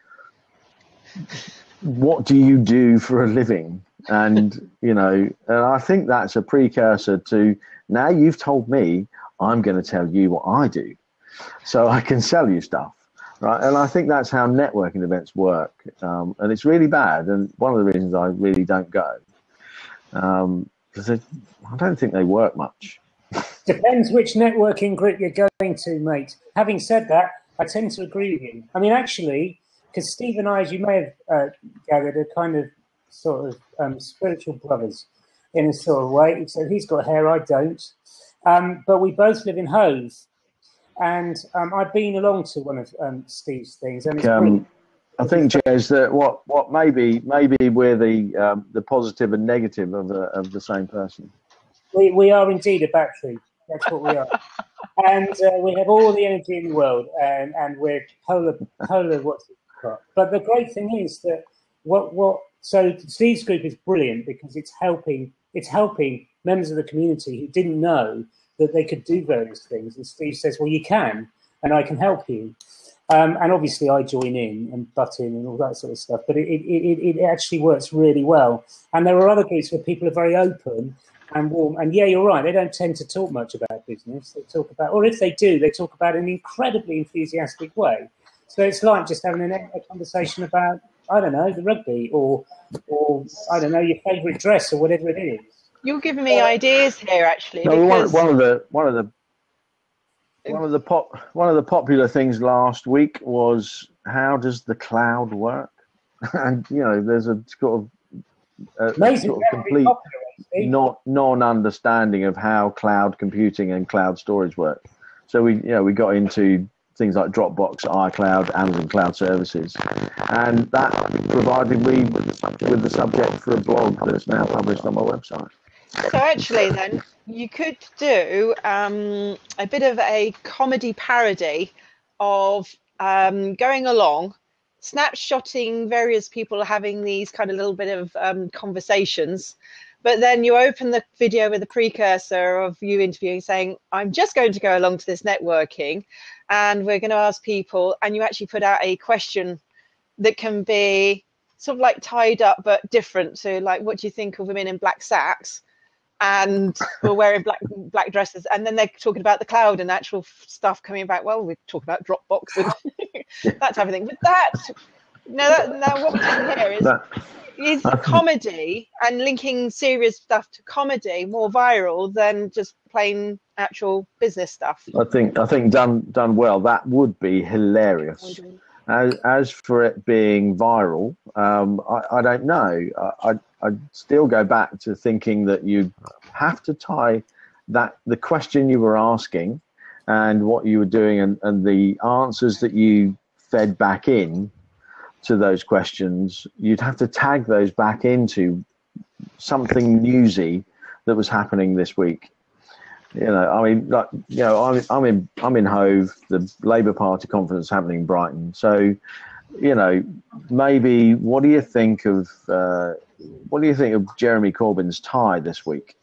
what do you do for a living? And and I think that's a precursor to, now you've told me, I'm going to tell you what I do, so I can sell you stuff, right? And I think that's how networking events work, and it's really bad, and one of the reasons I really don't go, because I don't think they work much. Depends which networking group you're going to, mate. Having said that, I tend to agree with you. I mean, actually, because Steve and I, as you may have gathered, are kind of sort of spiritual brothers in a sort of way. So he's got hair, I don't. But we both live in Hove. And I've been along to one of Steve's things. And it's I think, Jez, that what maybe we're the positive and negative of the same person. We are indeed a battery. That's what we are. And we have all the energy in the world, and we're polar what's it called. But the great thing is that so Steve's group is brilliant, because it's helping members of the community who didn't know that they could do various things. And Steve says, well, you can, and I can help you. And obviously I join in and butt in and all that sort of stuff. But it actually works really well. And there are other groups where people are very open and warm. And yeah, you're right, they don't tend to talk much about business. They talk about, or if they do, they talk about it in an incredibly enthusiastic way. So it's like just having a conversation about, I don't know, the rugby, or I don't know, your favourite dress, or whatever it is. You're giving me ideas here, actually. No, because... one of the popular things last week was, how does the cloud work? And there's a sort of complete non-understanding of how cloud computing and cloud storage work. So we got into things like Dropbox, iCloud, Amazon Cloud Services, and that provided me with the subject for a blog that's now published on my website. So actually, then, you could do a bit of a comedy parody of going along, snapshotting various people having these kind of little bit of conversations, but then you open the video with a precursor of you interviewing, saying, I'm just going to go along to this networking and we're going to ask people, and you actually put out a question that can be sort of like tied up but different to, like, what do you think of women in black sacks and we're wearing black dresses, and then they're talking about the cloud and actual stuff coming back. Well, we're talking about Dropbox and that type of thing. But now what we're doing here is comedy and linking serious stuff to comedy more viral than just plain actual business stuff. I think done well, that would be hilarious. As for it being viral, I don't know. I'd still go back to thinking that you have to tie the question you were asking and what you were doing and the answers that you fed back in to those questions. You'd have to tag those back into something newsy that was happening this week. You know, I mean, like, you know, I'm in Hove. The Labour Party conference is happening in Brighton. So, you know, maybe what do you think of Jeremy Corbyn's tie this week?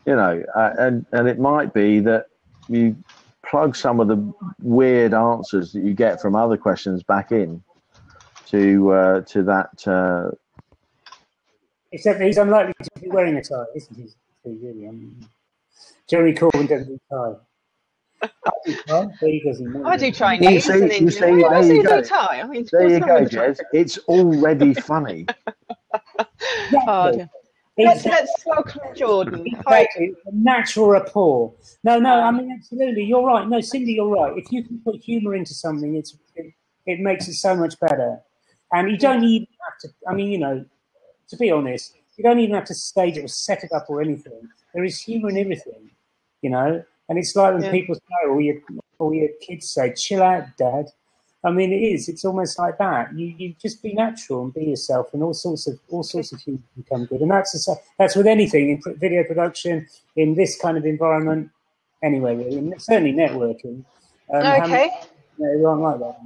You know, and it might be that you plug some of the weird answers that you get from other questions back in to that. Except he's unlikely to be wearing a tie, isn't he? Really, I mean, Jeremy Corbyn doesn't do tie. I do Chinese. You see, there you go. Tie. I mean, there you go, Jez. It's already funny. Let's welcome Jordan. Exactly. Natural rapport. No, I mean, absolutely. You're right. No, Cindy, you're right. If you can put humour into something, it makes it so much better. And you don't even have to, I mean, you know, to be honest, you don't even have to stage it or set it up or anything. There is humour in everything, you know? And it's like when people say, or your kids say, chill out, Dad. I mean, it is. It's almost like that. You just be natural and be yourself, and all sorts of humour can come good. And that's with anything in video production, in this kind of environment, anywhere really, and certainly networking. Okay. Wrong like that.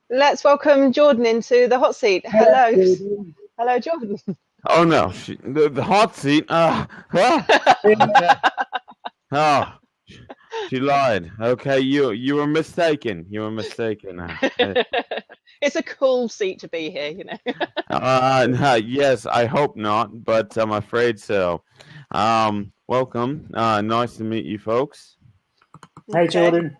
Let's welcome Jordan into the hot seat. Hello, Jordan. Oh no, the hot seat. She lied. Okay, you were mistaken. You were mistaken. It's a cool seat to be here, you know. No, yes, I hope not, but I'm afraid so. Welcome. Nice to meet you, folks. Hey, Jordan.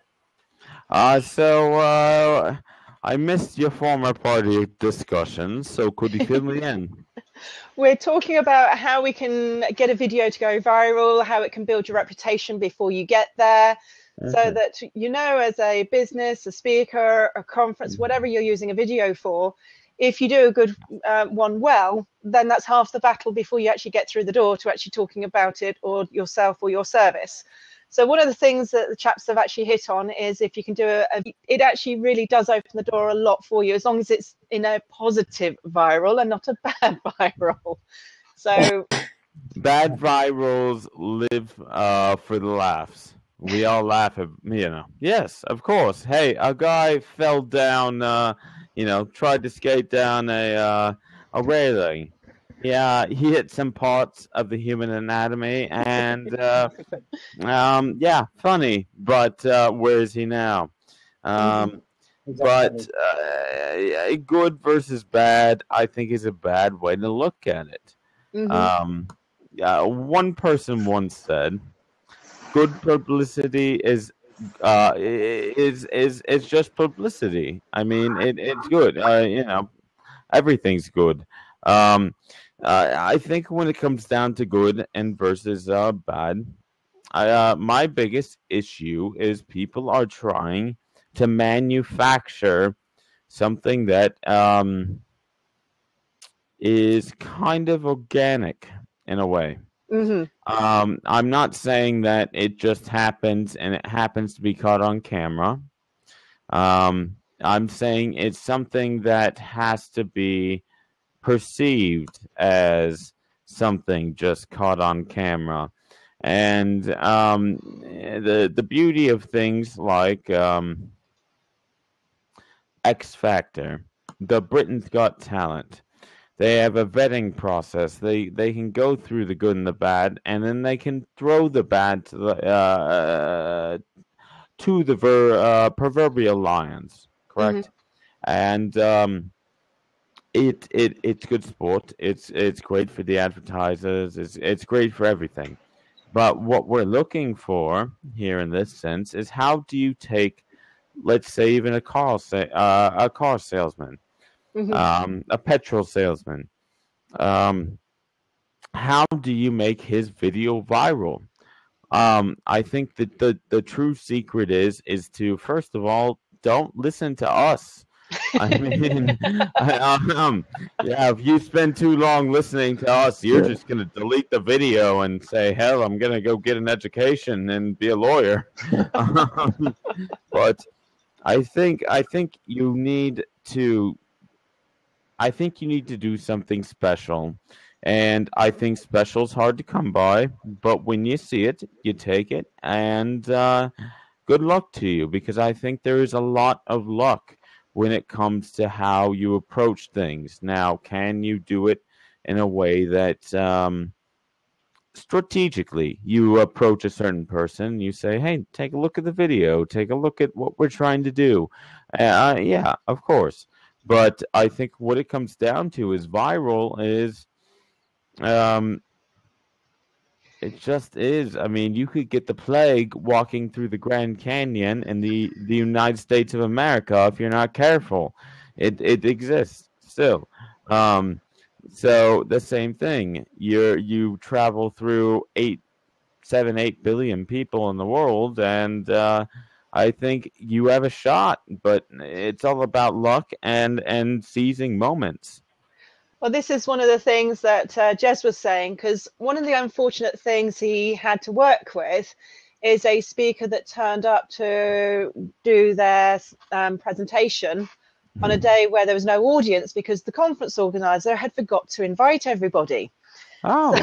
So I missed your former party discussion, so could you fill me in? We're talking about how we can get a video to go viral, how it can build your reputation before you get there, so that, you know, as a business, a speaker, a conference, whatever you're using a video for, if you do a good one well, then that's half the battle before you actually get through the door to actually talking about it or yourself or your service. So one of the things that the chaps have actually hit on is if you can do it actually really does open the door a lot for you, as long as it's in a positive viral and not a bad viral. So bad virals live for the laughs. We all laugh at, you know. Yes, of course. Hey, a guy fell down, tried to skate down a railing. Yeah, he hit some parts of the human anatomy, and funny. But where is he now? But good versus bad, I think, is a bad way to look at it. One person once said, "Good publicity is just publicity." I mean, it's good. Everything's good. I think when it comes down to good and versus bad, my biggest issue is people are trying to manufacture something that is kind of organic in a way. I'm not saying that it just happens and it happens to be caught on camera. I'm saying it's something that has to be perceived as something just caught on camera. And the beauty of things like X Factor, the Britain's Got Talent. They have a vetting process. They can go through the good and the bad, and then they can throw the bad to the proverbial lions. Mhm. Correct? And it's good sport. It's great for the advertisers. It's great for everything. But what we're looking for here in this sense is how do you take, let's say, even a car salesman, Mhm. a petrol salesman. Um, how do you make his video viral? I think that the true secret is to first of all don't listen to us. I mean, yeah, if you spend too long listening to us, you're just going to delete the video and say, hell, I'm going to go get an education and be a lawyer. But I think you need to do something special. And I think special's hard to come by, but when you see it, you take it, and good luck to you, because I think there is a lot of luck when it comes to how you approach things. Now, can you do it in a way that strategically you approach a certain person, you say, hey, take a look at the video, take a look at what we're trying to do. Yeah, of course. But I think what it comes down to is viral is it just is. I mean, you could get the plague walking through the Grand Canyon in the United States of America if you're not careful. It exists still. Um, so the same thing. You travel through 8 billion people in the world, and I think you have a shot. But it's all about luck and seizing moments. Well, this is one of the things that Jez was saying, because one of the unfortunate things he had to work with is a speaker that turned up to do their presentation on a day where there was no audience because the conference organizer had forgot to invite everybody. Oh,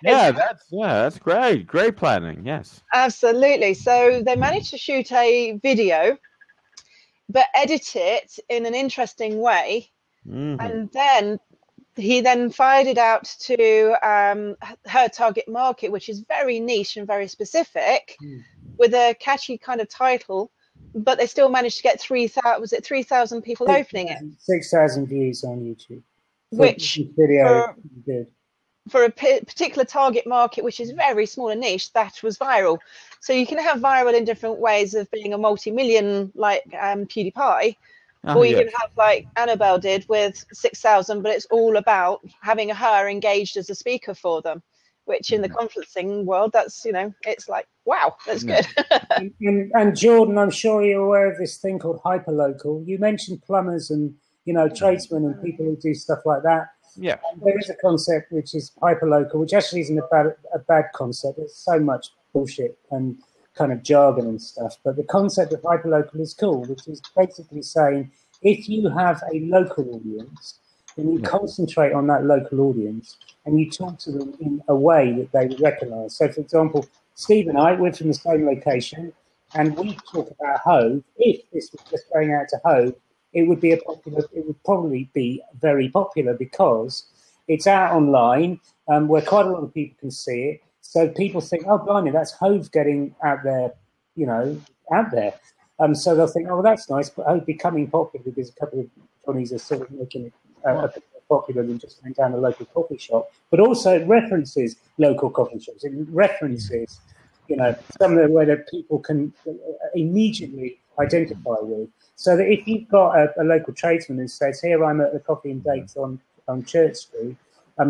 So that's great. Great planning. Yes. absolutely. So they managed to shoot a video, but edit it in an interesting way. Mm-hmm. And then he then fired it out to her target market, which is very niche and very specific, with a catchy kind of title. But they still managed to get 3,000 people opening it, 6,000 views on YouTube. which video good. For a particular target market, which is very small and niche, that was viral. So you can have viral in different ways of being a multi-million like PewDiePie. Or you can have like Annabelle did with 6,000, but it's all about having her engaged as a speaker for them, which in the conferencing world, that's, it's like, wow, that's good. and Jordan, I'm sure you're aware of this thing called hyperlocal. You mentioned plumbers and, tradesmen and people who do stuff like that. Yeah. And there is a concept which is hyperlocal, which actually isn't a bad concept. There's so much bullshit and kind of jargon and stuff, but the concept of hyperlocal is cool, which is basically saying if you have a local audience, then you concentrate on that local audience and you talk to them in a way that they would recognise. So, for example, Steve and I, we're from the same location, and we talk about Hove. If this was just going out to Hove, it would probably be very popular because it's out online, where quite a lot of people can see it. So people think, oh, blimey, that's Hove getting out there, out there. So they'll think, oh, well, that's nice, but Hove becoming popular because a couple of Johnnies are sort of making it a bit more popular than just going down a local coffee shop. But also it references local coffee shops. It references, somewhere where the people can immediately identify with. So that if you've got a local tradesman who says, here I'm at the Coffee and Dates on Church Street,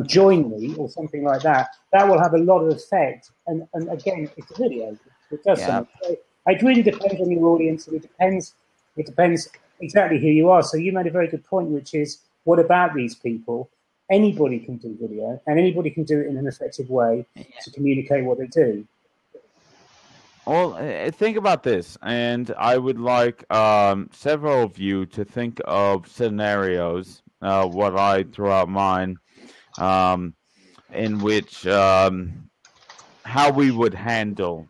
join me, or something like that, that will have a lot of effect. And again, it's a video. It does something. So it really depends on your audience, and it depends exactly who you are. So you made a very good point, which is, what about these people? Anybody can do video, and anybody can do it in an effective way to communicate what they do. Well, think about this, and I would like several of you to think of scenarios, what I throw out mine, in which how we would handle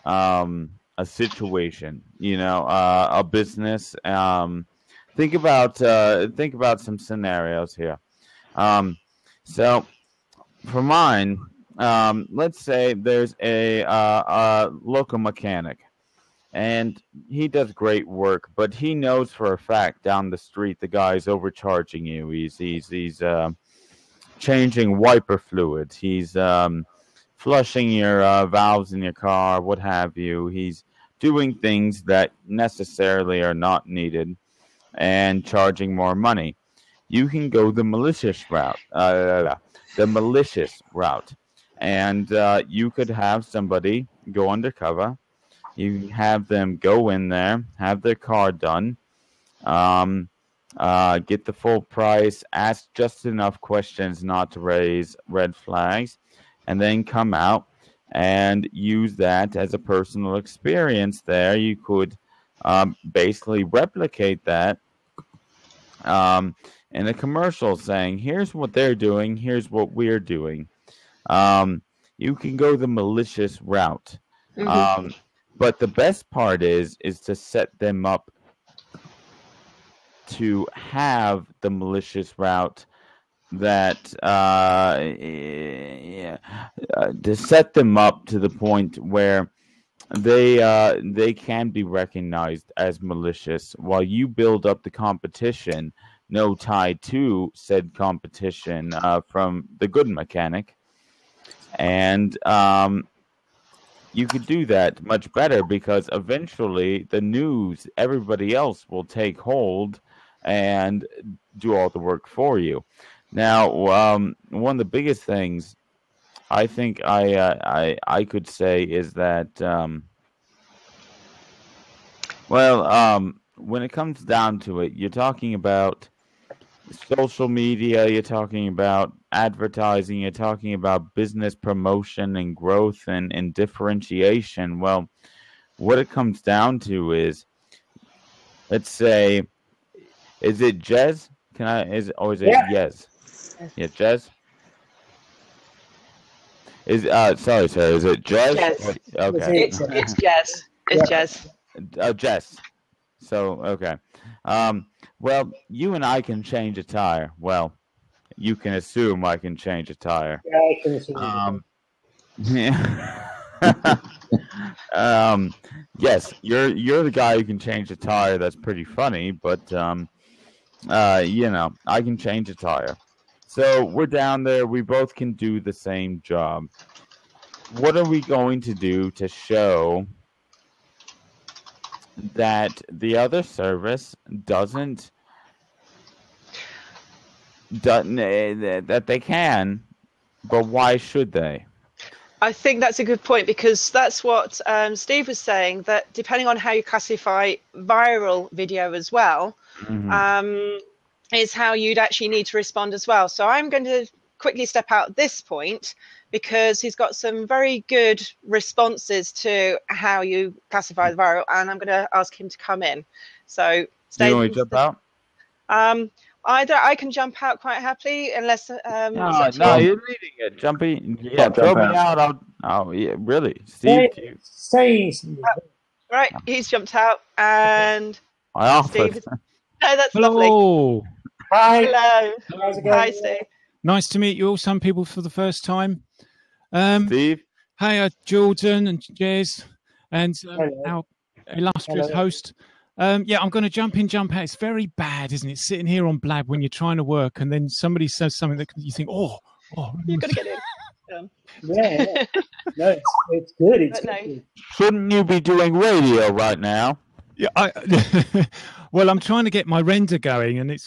a situation, a business think about some scenarios here. So for mine, let's say there's a local mechanic, and he does great work, but he knows for a fact down the street the guy's overcharging you. He's changing wiper fluids. He's flushing your valves in your car, what have you. He's doing things that necessarily are not needed and charging more money. You can go the malicious route. And you could have somebody go undercover. You have them go in there, have their car done, get the full price, ask just enough questions not to raise red flags, and then come out and use that as a personal experience there. You could basically replicate that in a commercial saying, here's what they're doing, here's what we're doing. You can go the malicious route. But the best part is to set them up to have the malicious route, that to set them up to the point where they can be recognized as malicious while you build up the competition, no tie to said competition from the good mechanic. And you could do that much better, because eventually the news, everybody else will take hold and do all the work for you. Now, one of the biggest things I think I could say is that, when it comes down to it, you're talking about social media, you're talking about advertising, you're talking about business promotion and growth and differentiation. Well, what it comes down to is, let's say, is it Jez? Is it Jez? Yeah, Jez. Sorry, sir. Is it Jez? Yes. Okay. It's Jez. It's Jez. Jez. So, okay. Well, you and I can change a tire. Well, you can assume I can change a tire. Yeah, I can assume. Yes, you're the guy who can change a tire. That's pretty funny, but I can change a tire. So we're down there. We both can do the same job. What are we going to do to show that the other service doesn't that they can, but why should they? I think that's a good point, because that's what Steve was saying, that depending on how you classify viral video as well, is how you'd actually need to respond as well. So I'm going to quickly step out at this point, because he's got some very good responses to how you classify the viral, and I'm going to ask him to come in. So do you want to jump out? I can jump out quite happily, unless no, you're reading it. Jump in. Yeah, throw me out. Really, Steve. Stay. Right, he's jumped out, and I offered. Steve is, no, that's Hello. lovely. Hi. Hello. How's it going? Hi, Steve. Nice to meet you all. Some people for the first time. Steve. Hey, Jordan and Jez, and our illustrious host. I'm going to jump in, jump out. It's very bad, isn't it? Sitting here on Blab when you're trying to work, and then somebody says something that you think, You've got to get in. Yeah. No, it's good. It's good. Shouldn't you be doing radio right now? Yeah, well, I'm trying to get my render going, and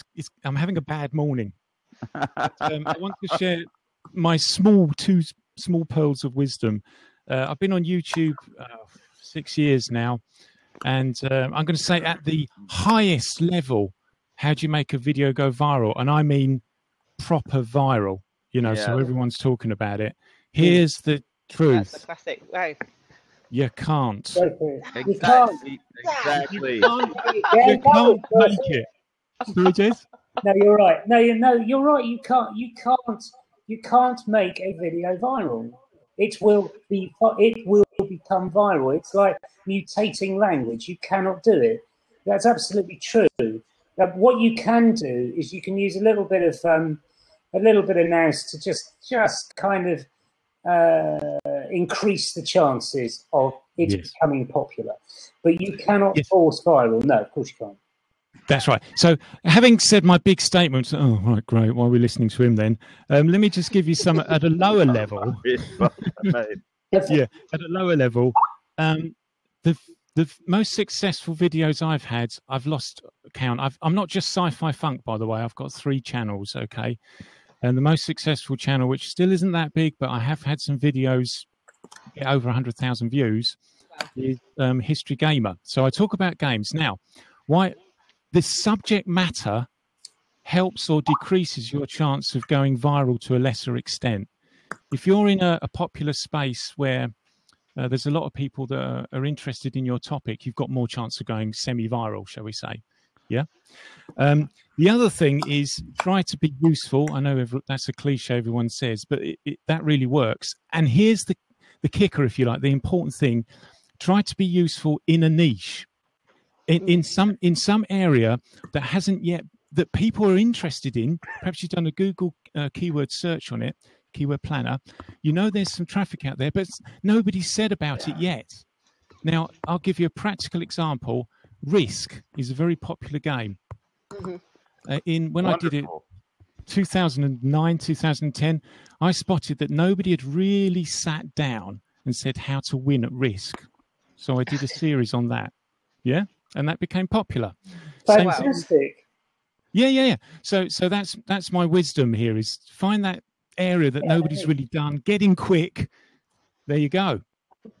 I'm having a bad morning. I want to share my two small pearls of wisdom. I've been on YouTube 6 years now, and I'm going to say at the highest level, how do you make a video go viral? And I mean proper viral, so everyone's talking about it. Here's the truth. That's a classic. Wow. You can't. Exactly. You can't make it. Sorry, Jez? No, you're right. No, you're right. You can't make a video viral. It will become viral. It's like mutating language. You cannot do it. That's absolutely true. What you can do is you can use a little bit of nous to just kind of increase the chances of it becoming popular. But you cannot force viral. No, of course you can't. That's right. So, having said my big statement, oh, right, great. Why are we listening to him then? Let me just give you some at a lower level. Yeah, at a lower level, the most successful videos I've had, I've lost count. I'm not just Sci-Fi Funk, by the way. I've got 3 channels, okay? And the most successful channel, which still isn't that big, but I have had some videos get over 100,000 views, is History Gamer. So I talk about games. Now, why the subject matter helps or decreases your chance of going viral to a lesser extent. If you're in a popular space where there's a lot of people that are interested in your topic, you've got more chance of going semi-viral, shall we say. Yeah. The other thing is try to be useful. I know that's a cliche everyone says, but that really works. And here's the kicker, if you like, the important thing. Try to be useful in a niche, in some area that hasn't yet, that people are interested in. Perhaps you've done a Google keyword search on it, keyword planner. You know there's some traffic out there, but nobody's said about it yet. Now, I'll give you a practical example. Risk is a very popular game. When I did it 2009, 2010, I spotted that nobody had really sat down and said how to win at Risk. So I did a series on that. Yeah. And that became popular. Fantastic. Yeah. So that's my wisdom here, is find that area that nobody's really done, get in quick. There you go.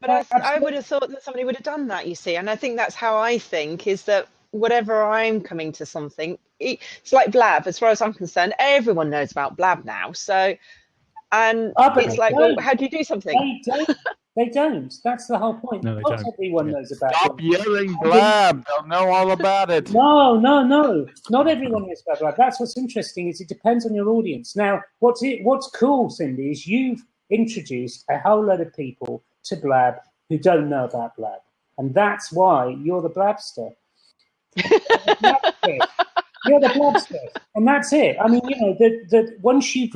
But I would have thought that somebody would have done that, you see. And I think that's how I think, is that whatever I'm coming to something, it's like Blab. As far as I'm concerned, everyone knows about Blab now. So, and it's like, well, how do you do something? They don't. That's the whole point. No, they Not don't. everyone knows about it. Stop yelling Blab. They'll know all about it. No. Not everyone knows about Blab. That's what's interesting, is it depends on your audience. Now, what's cool, Cindy, is you've introduced a whole load of people to Blab who don't know about Blab. And that's why you're the Blabster. You're the Blabster. And that's it. I mean, you know, that once you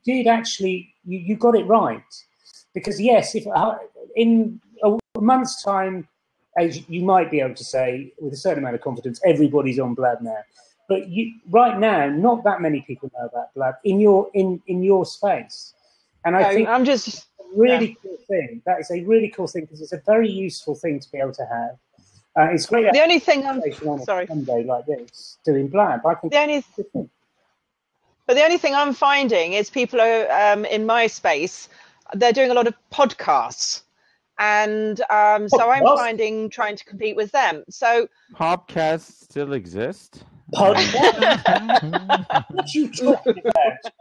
did actually, you got it right. Because, yes, if in a month's time, as you might be able to say with a certain amount of confidence, everybody's on Blab now. But right now, not that many people know about Blab in your space. And I think I'm just really cool thing. That is a really cool thing, because it's a very useful thing to be able to have. It's great. The only thing on a Sunday like this, doing Blab, I think. But the only thing I'm finding is people are in my space. They're doing a lot of podcasts, and so I'm finding trying to compete with them. So podcasts still exist. Podcast? What you talking about?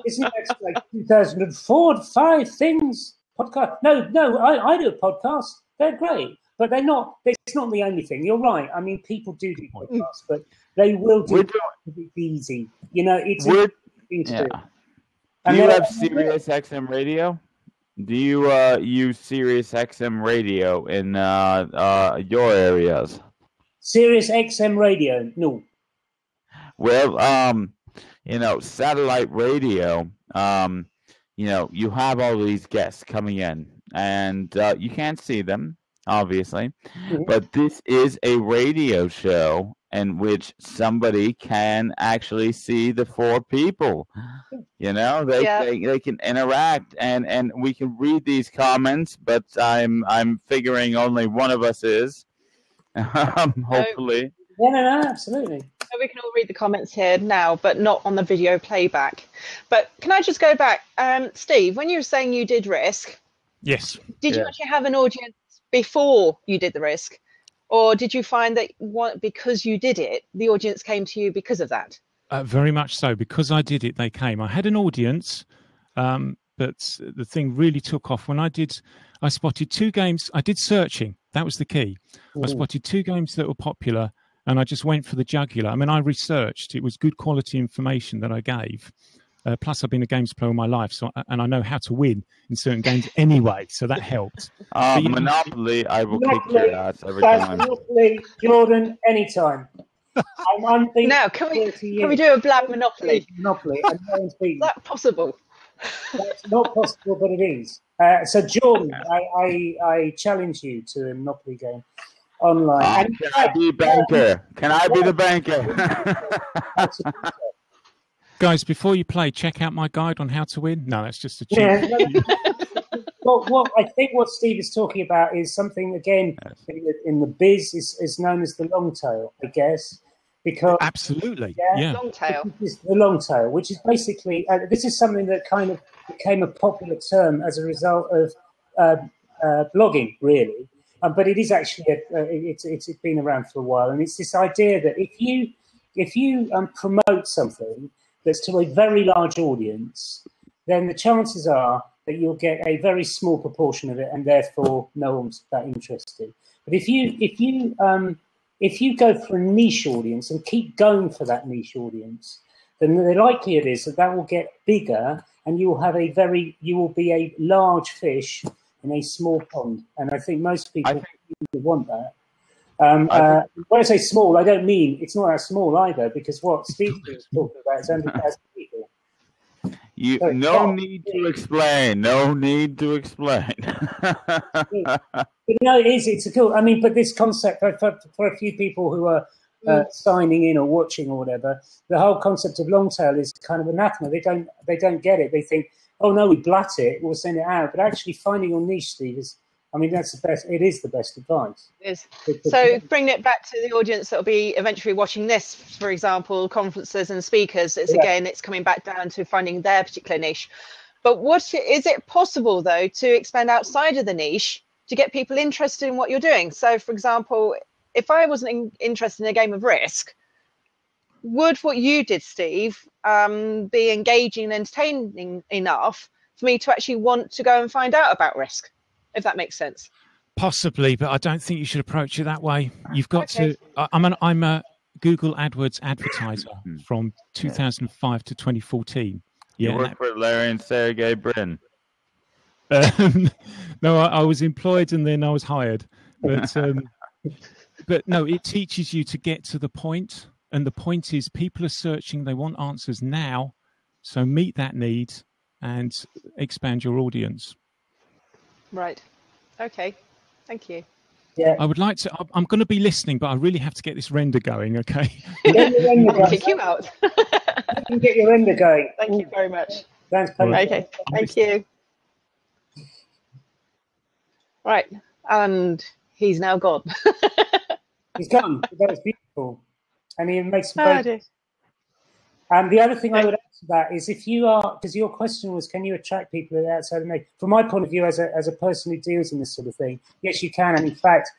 Isn't that like 2004, 5 things? Podcast? No, I do a podcast. They're great, but they're not. It's not the only thing. You're right. I mean, people do podcasts, but they will do it because it's easy. You know, it's a thing to do. Do you have Sirius XM radio? Do you use Sirius XM radio in your areas? Sirius XM radio? No. Well, you know, satellite radio, you know, you have all these guests coming in, and you can't see them, obviously, but this is a radio show in which somebody can actually see the 4 people. You know, they can interact, and we can read these comments, but I'm figuring only one of us is, hopefully. No, absolutely. So we can all read the comments here now, but not on the video playback. But can I just go back, Steve? When you were saying you did Risk, yes, did you actually have an audience before you did the Risk? Or did you find that because you did it, the audience came to you because of that? Very much so. Because I did it, they came. I had an audience, but the thing really took off when I spotted 2 games. I did searching. That was the key. I spotted 2 games that were popular, and I just went for the jugular. I mean, I researched. It was good quality information that I gave. Plus, I've been a games player all my life, and I know how to win in certain games anyway, so that helped. Monopoly, I will kick your ass every time. Monopoly, Jordan, anytime. I'm thinking Now, can we 30 years. do a Blab Monopoly? Monopoly, and no one's Is beaten. that possible? That's not possible, but it is. So, Jordan, I challenge you to a Monopoly game online. And Can I be banker? Can I be the banker? Guys, before you play, check out my guide on how to win. No, that's just a cheat. Well, I think what Steve is talking about is something, again, in the biz is known as the long tail, I guess. Because Absolutely, yeah. Long tail. This is the long tail, which is basically, this is something that kind of became a popular term as a result of blogging, really. But it is actually, it's been around for a while. And it's this idea that if you promote something that's to a very large audience, then the chances are that you'll get a very small proportion of it, and therefore no one's that interested. But if you go for a niche audience and keep going for that niche audience, then the likelihood is that will get bigger, and you will be a large fish in a small pond. And I think most people want that. When I say small, I don't mean it's not that small either, because what Steve was talking about is only 1,000 people. No need to explain. No need to explain. But no, it is. It's a cool. I mean, but this concept for a few people who are signing in or watching or whatever, the whole concept of long tail is kind of anathema. They don't get it. They think, oh no, we blat it, we'll send it out. But actually, finding your niche, Steve, is. I mean, that's the best. It is the best advice. It is. So bringing it back to the audience that will be eventually watching this, for example, conferences and speakers, it's coming back down to finding their particular niche. But is it possible, though, to expand outside of the niche to get people interested in what you're doing? So, for example, if I wasn't interested in a game of Risk, would what you did, Steve, be engaging and entertaining enough for me to actually want to go and find out about Risk? If that makes sense. Possibly, but I don't think you should approach it that way. You've got to. I'm a Google AdWords advertiser from 2005 to 2014. You work for Larry and Sergey Brin. No, I was employed and then I was hired. But no, it teaches you to get to the point. And the point is, people are searching. They want answers now. So meet that need and expand your audience. Right. Okay. Thank you. Yeah. I would like to. I'm going to be listening, but I really have to get this render going. Okay. Kick you out. You can get your render going. Thank you very much. Thanks, okay. Thank you. Right. And he's now gone. He's gone. That was beautiful. And he makes some great. And the other thing I would add to that is, if you are, because your question was, can you attract people outside of me? From my point of view, as a person who deals in this sort of thing, yes, you can. And in fact,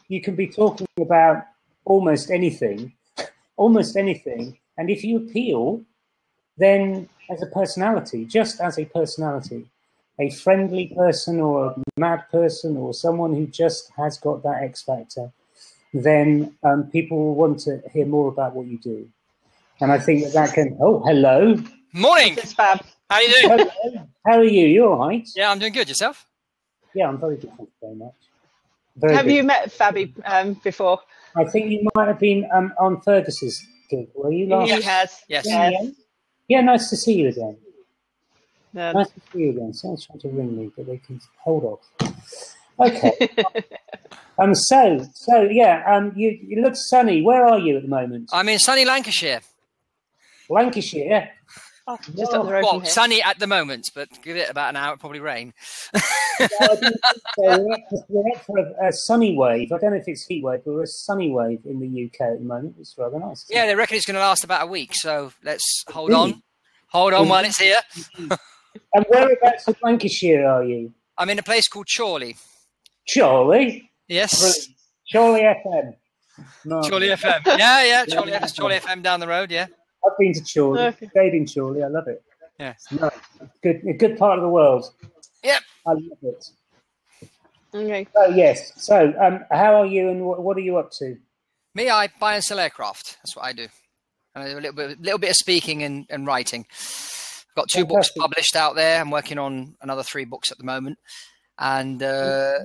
you can be talking about almost anything. And if you appeal, then as a personality, just as a personality, a friendly person or a mad person or someone who just has got that X factor, then people will want to hear more about what you do. And I think that can. Oh, hello. Morning. It's Fab. How are you doing? Hello. How are you? You all right? Yeah, I'm doing good. Yourself? Yeah, I'm very good. Thank you very much. Have you met Fabby before? I think you might have been on Fergus's gig. Were you last? He has. Yes. Yeah, nice to see you again. Yeah. Nice to see you again. Someone's trying to ring me, but they can hold off. Okay. You look sunny. Where are you at the moment? I'm in sunny Lancashire. Lancashire. Oh, just up the road from here. Sunny at the moment, but give it about an hour, it'll probably rain. We're up for a sunny wave. I don't know if it's heat wave, but we're a sunny wave in the UK at the moment. It's rather nice. Yeah, they reckon it's going to last about a week, so let's hold on. Hold on while it's here. And whereabouts in Lancashire are you? I'm in a place called Chorley. Chorley? Yes. Chorley FM. No. Chorley FM. Yeah. Chorley FM down the road, yeah. I've been to Chorley. Okay. Stayed in Chorley. I love it. Yeah. It's nice. It's a good part of the world. Yep. I love it. Okay. Oh, yes. So, how are you and what are you up to? Me, I buy and sell aircraft. That's what I do. And I do a little bit of speaking and writing. I've got 2 books published out there. I'm working on another 3 books at the moment. And Do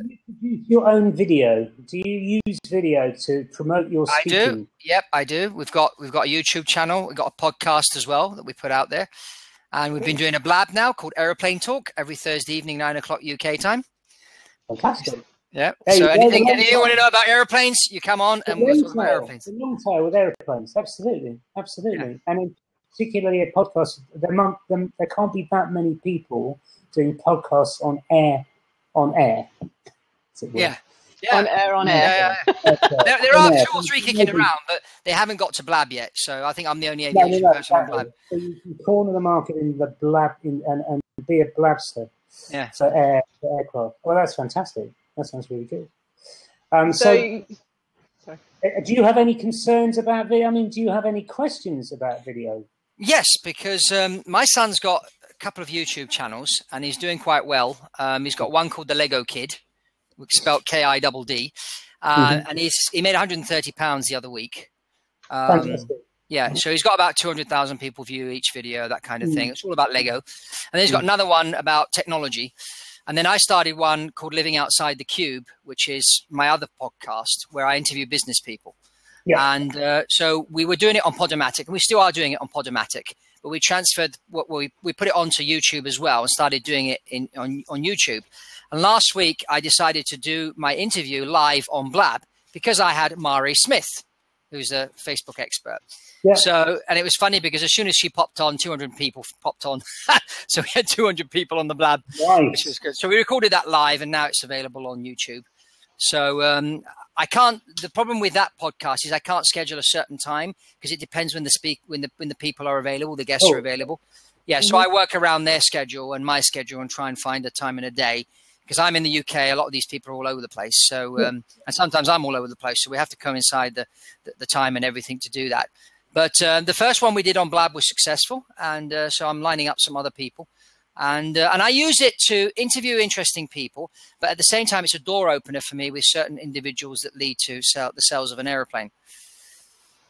you produce your own video? Do you use video to promote your speaking? I do. Yep, I do. We've got a YouTube channel. We've got a podcast as well that we put out there. And we've been doing a blab now called Aeroplane Talk every Thursday evening, 9 o'clock UK time. Fantastic. Yeah. Hey, So anything well, you want to know about airplanes, you come on and we'll talk about airplanes. The long tail with airplanes, absolutely. Yeah. And particularly a podcast, there can't be that many people doing podcasts on air. Yeah. On air. There are 2 or 3 kicking around, but they haven't got to blab yet. So I think I'm the only aviation person on blab. So you can corner the market in the blab and be a blabster. Yeah. For aircraft. Well, that's fantastic. That sounds really good. Sorry. Do you have any concerns about video? I mean, do you have any questions about video? Yes, because my son's got a couple of YouTube channels and he's doing quite well. He's got one called The Lego Kid, which is spelled KIDD, and he made £130 the other week. Fantastic. Yeah, so he's got about 200,000 people view each video, that kind of thing. It's all about Lego. And then he's got another one about technology. And then I started one called Living Outside the Cube, which is my other podcast where I interview business people. Yeah. And so we were doing it on Podomatic, and we still are doing it on Podomatic, but we transferred we put it onto YouTube as well and started doing it on YouTube. And last week I decided to do my interview live on Blab because I had Mari Smith, who's a Facebook expert. Yeah. So, and it was funny because as soon as she popped on, 200 people popped on. So we had 200 people on the Blab, which was good. So we recorded that live and now it's available on YouTube. So I can't, the problem with that podcast is I can't schedule a certain time because it depends when the people are available, the guests are available. Yeah. So I work around their schedule and my schedule and try and find a time in a day. Because I'm in the UK, a lot of these people are all over the place. So, and sometimes I'm all over the place. So we have to coincide the time and everything to do that. But the first one we did on Blab was successful. And so I'm lining up some other people. And I use it to interview interesting people. But at the same time, it's a door opener for me with certain individuals that lead to the sales of an aeroplane.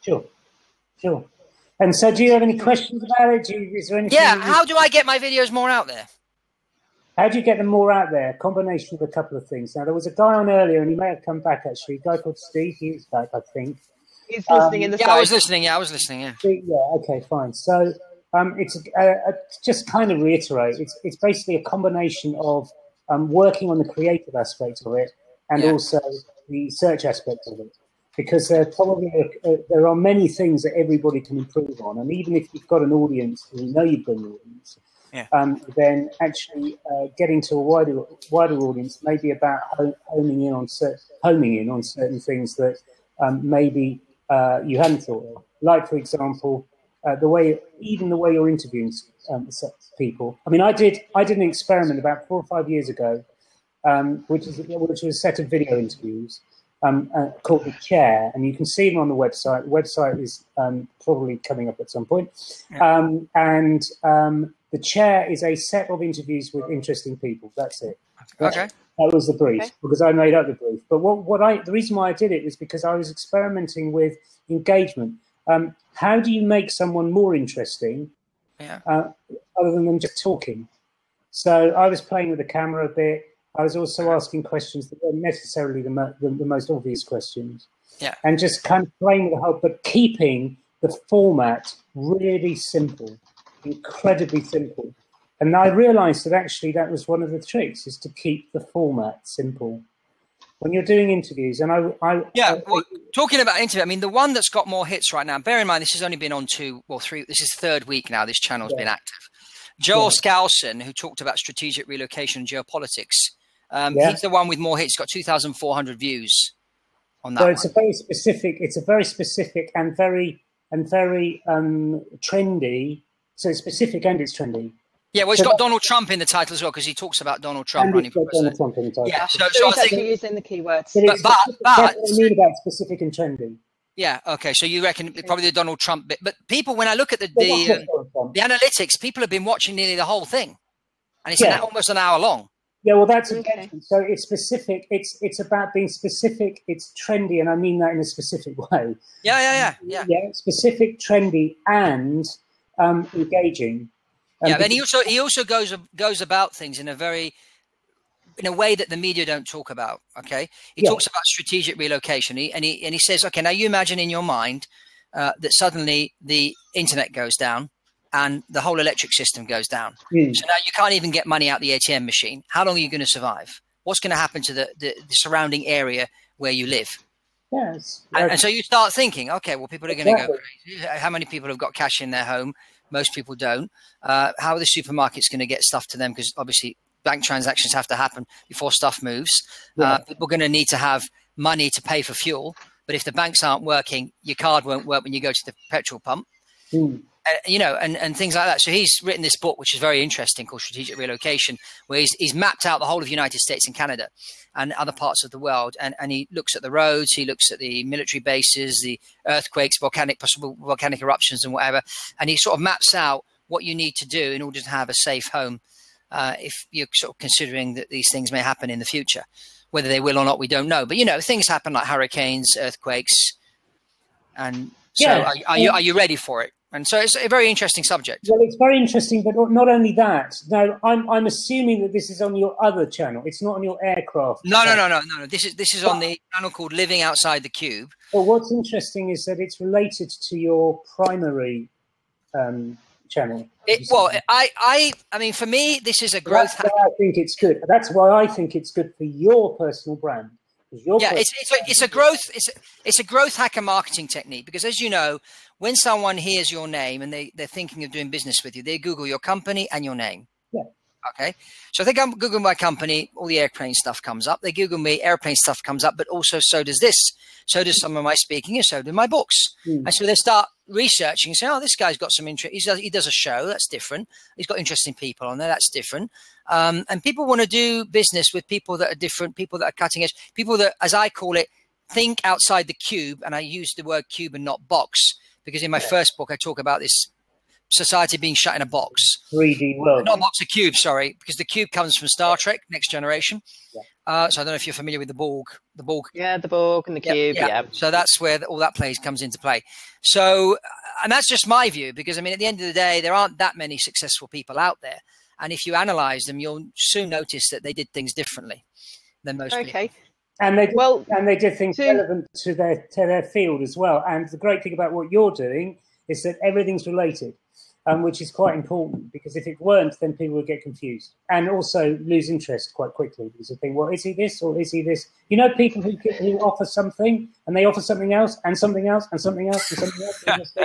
Sure. And so do you have any questions about it? Is there anything? Yeah, how do I get my videos more out there? How do you get them more out there? A combination of a couple of things. Now, there was a guy on earlier, and he may have come back, actually. A guy called Steve. He is back, I think. He's listening in the side. I was listening. Yeah. Yeah, okay, fine. So it's just kind of reiterate. It's basically a combination of working on the creative aspect of it and also the search aspect of it. Because there are many things that everybody can improve on. And even if you've got an audience, and you know you've got an audience, then actually getting to a wider audience may be about homing in on certain things that maybe you hadn't thought of. Like, for example, the way you're interviewing people. I mean, I did an experiment about 4 or 5 years ago, which was a set of video interviews called The Chair, and you can see them on the website. The website is probably coming up at some point, The Chair is a set of interviews with interesting people. That's it. That was the brief, because I made up the brief. But the reason why I did it was because I was experimenting with engagement. How do you make someone more interesting other than them just talking? So I was playing with the camera a bit. I was also asking questions that weren't necessarily the most obvious questions. Yeah. And just kind of playing with the whole, but keeping the format really simple. Incredibly simple. And I realized that actually that was one of the tricks, is to keep the format simple when you're doing interviews. And talking about interview, I mean, the one that's got more hits right now, bear in mind this has only been on 3, this is 3rd week now this channel's been active. Joel Skousen, who talked about strategic relocation and geopolitics, he's the one with more hits. He's got 2,400 views on that. So it's a very specific and very trendy. So it's specific and it's trendy. Yeah, well, it's got Donald Trump in the title as well, because he talks about Donald Trump running for president. Donald Trump in the title. Yeah, so I think using the keywords. But that's what I mean about specific and trendy. Yeah. Okay. So you reckon probably the Donald Trump bit, but people, when I look at the analytics, people have been watching nearly the whole thing, and it's almost an hour long. Yeah. Well, that's engagement. So it's specific. It's about being specific. It's trendy, and I mean that in a specific way. Yeah. Specific, trendy, and engaging. Then he also goes about things in a very in a way that the media don't talk about. Okay, he talks about strategic relocation, and he says, okay, now you imagine in your mind that suddenly the internet goes down and the whole electric system goes down. So now you can't even get money out the ATM machine. How long are you going to survive? What's going to happen to the surrounding area where you live? Yes. And so you start thinking, okay, well, people are going to go crazy. How many people have got cash in their home? Most people don't. How are the supermarkets going to get stuff to them? Because obviously bank transactions have to happen before stuff moves. People are going to need to have money to pay for fuel. But if the banks aren't working, your card won't work when you go to the petrol pump. And things like that. So he's written this book, which is very interesting, called Strategic Relocation, where he's mapped out the whole of the United States and Canada and other parts of the world. And he looks at the roads, he looks at the military bases, the earthquakes, possible volcanic eruptions and whatever. And he sort of maps out what you need to do in order to have a safe home if you're sort of considering that these things may happen in the future. Whether they will or not, we don't know. But, things happen like hurricanes, earthquakes. And so are you ready for it? And so it's a very interesting subject. Well, it's very interesting, but not only that. No, I'm assuming that this is on your other channel. It's not on your aircraft. No. This is on the channel called Living Outside the Cube. Well, what's interesting is that it's related to your primary channel. I mean, for me, this is a growth. That's why I think it's good. That's why I think it's good for your personal brand. It's a growth hacker marketing technique, because as you know, when someone hears your name and they're thinking of doing business with you, they Google your company and your name. Yeah. Okay. So if they Google my company, all the airplane stuff comes up. They Google me, airplane stuff comes up, but also so does this. So does some of my speaking, and so do my books. And so they start researching and say, oh, this guy's got some interest. He does a show. That's different. He's got interesting people on there. That's different. And people want to do business with people that are different, people that are cutting edge, people that, as I call it, think outside the cube. And I use the word cube and not box, because in my first book, I talk about this society being shut in a box. 3D world. Not a box, a cube, sorry, because the cube comes from Star Trek, Next Generation. So I don't know if you're familiar with the Borg. Yeah, the Borg and the cube, yeah. So that's where all that comes into play. So, and that's just my view, because, I mean, at the end of the day, there aren't that many successful people out there. And if you analyze them, you'll soon notice that they did things differently than most people. And they did things relevant to their field as well. And the great thing about what you're doing is that everything's related, which is quite important, because if it weren't, then people would get confused and also lose interest quite quickly, because they think, well, is he this or is he this? You know, people who offer something and they offer something else and something else and something else and something else.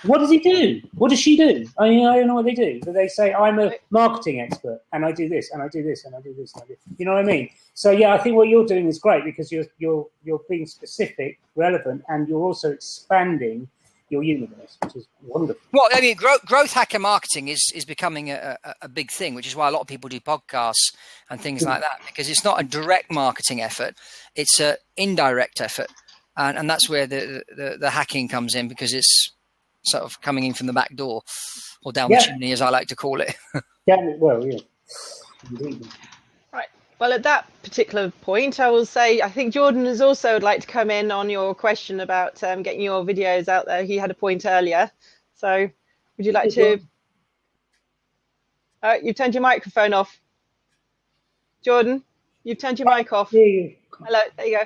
What does he do? What does she do? I mean, I don't know what they do. But they say, I'm a marketing expert and I do this and I do this and I do this and I do. You know what I mean? So yeah, I think what you're doing is great, because you're being specific, relevant, and you're also expanding your universe, which is wonderful. Well, I mean, growth hacker marketing is becoming a big thing, which is why a lot of people do podcasts and things like that, because it's not a direct marketing effort, it's an indirect effort, and that's where the hacking comes in, because it's sort of coming in from the back door or down the chimney, as I like to call it. Indeed. Right. Well, at that particular point, I will say, I think Jordan has also would like to come in on your question about getting your videos out there. He had a point earlier. So would you like to? You've turned your microphone off. Jordan, you've turned your mic off. Hello, there you go.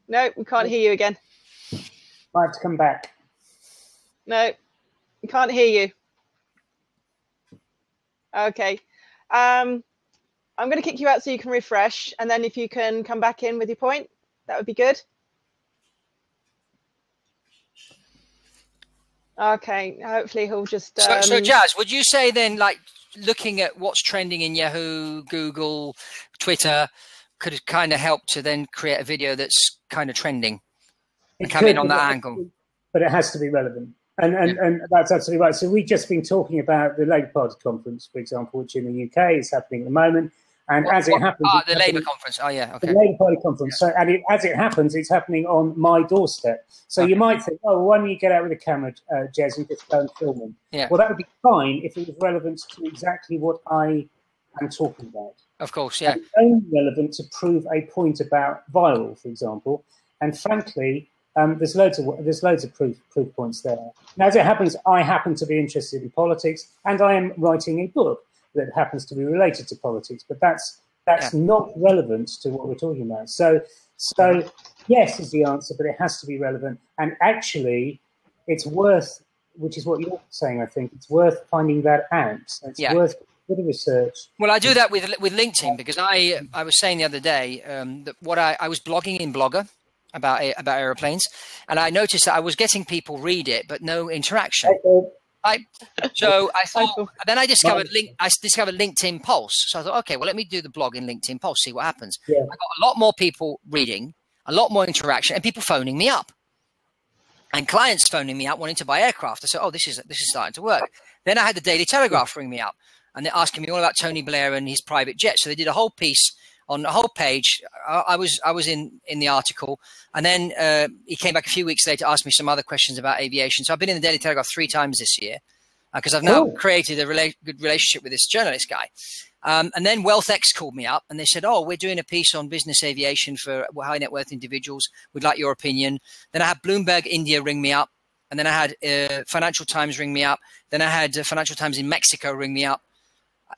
No, we can't hear you again. I have to come back. No, we can't hear you. Okay. I'm going to kick you out so you can refresh, and then if you can come back in with your point, that would be good. Okay, hopefully he'll just... So Jez, would you say then, like, looking at what's trending in Yahoo, Google, Twitter, could kind of help to then create a video that's kind of trending and come in on that angle? But it has to be relevant. And that's absolutely right. So we've just been talking about the Labour Party conference, for example, which in the UK is happening at the moment. And it happens, the Labour conference. Oh yeah, okay. The Labour Party conference. Yeah. So, as it happens, it's happening on my doorstep. So you might think, oh, well, why don't you get out with a camera, Jez, and just go and film them? Yeah. Well, that would be fine if it was relevant to exactly what I am talking about. Of course, yeah. And it's only relevant to prove a point about viral, for example. And frankly, there's loads of proof points there. Now, as it happens, I happen to be interested in politics, and I am writing a book that happens to be related to politics, but that's not relevant to what we're talking about. So yes is the answer, but it has to be relevant. And actually, it's worth, which is what you're saying, I think, it's worth finding that out. It's worth a bit of research. Well, I do that with LinkedIn, because I was saying the other day that what I was blogging in Blogger about aeroplanes, and I noticed that I was getting people read it, but no interaction. So I thought, then I discovered LinkedIn Pulse. So I thought, okay, well, let me do the blog in LinkedIn Pulse, see what happens. Yeah. I got a lot more people reading, a lot more interaction, and people phoning me up, and clients phoning me up wanting to buy aircraft. I said, oh, this is starting to work. Then I had the Daily Telegraph ring me up, and they're asking me all about Tony Blair and his private jet. So they did a whole piece on the whole page. I was in the article, and then he came back a few weeks later to ask me some other questions about aviation. So I've been in the Daily Telegraph 3 times this year, because I've now created a good relationship with this journalist guy. And then WealthX called me up, and they said, oh, we're doing a piece on business aviation for high net worth individuals. We'd like your opinion. Then I had Bloomberg India ring me up, and then I had Financial Times ring me up. Then I had Financial Times in Mexico ring me up,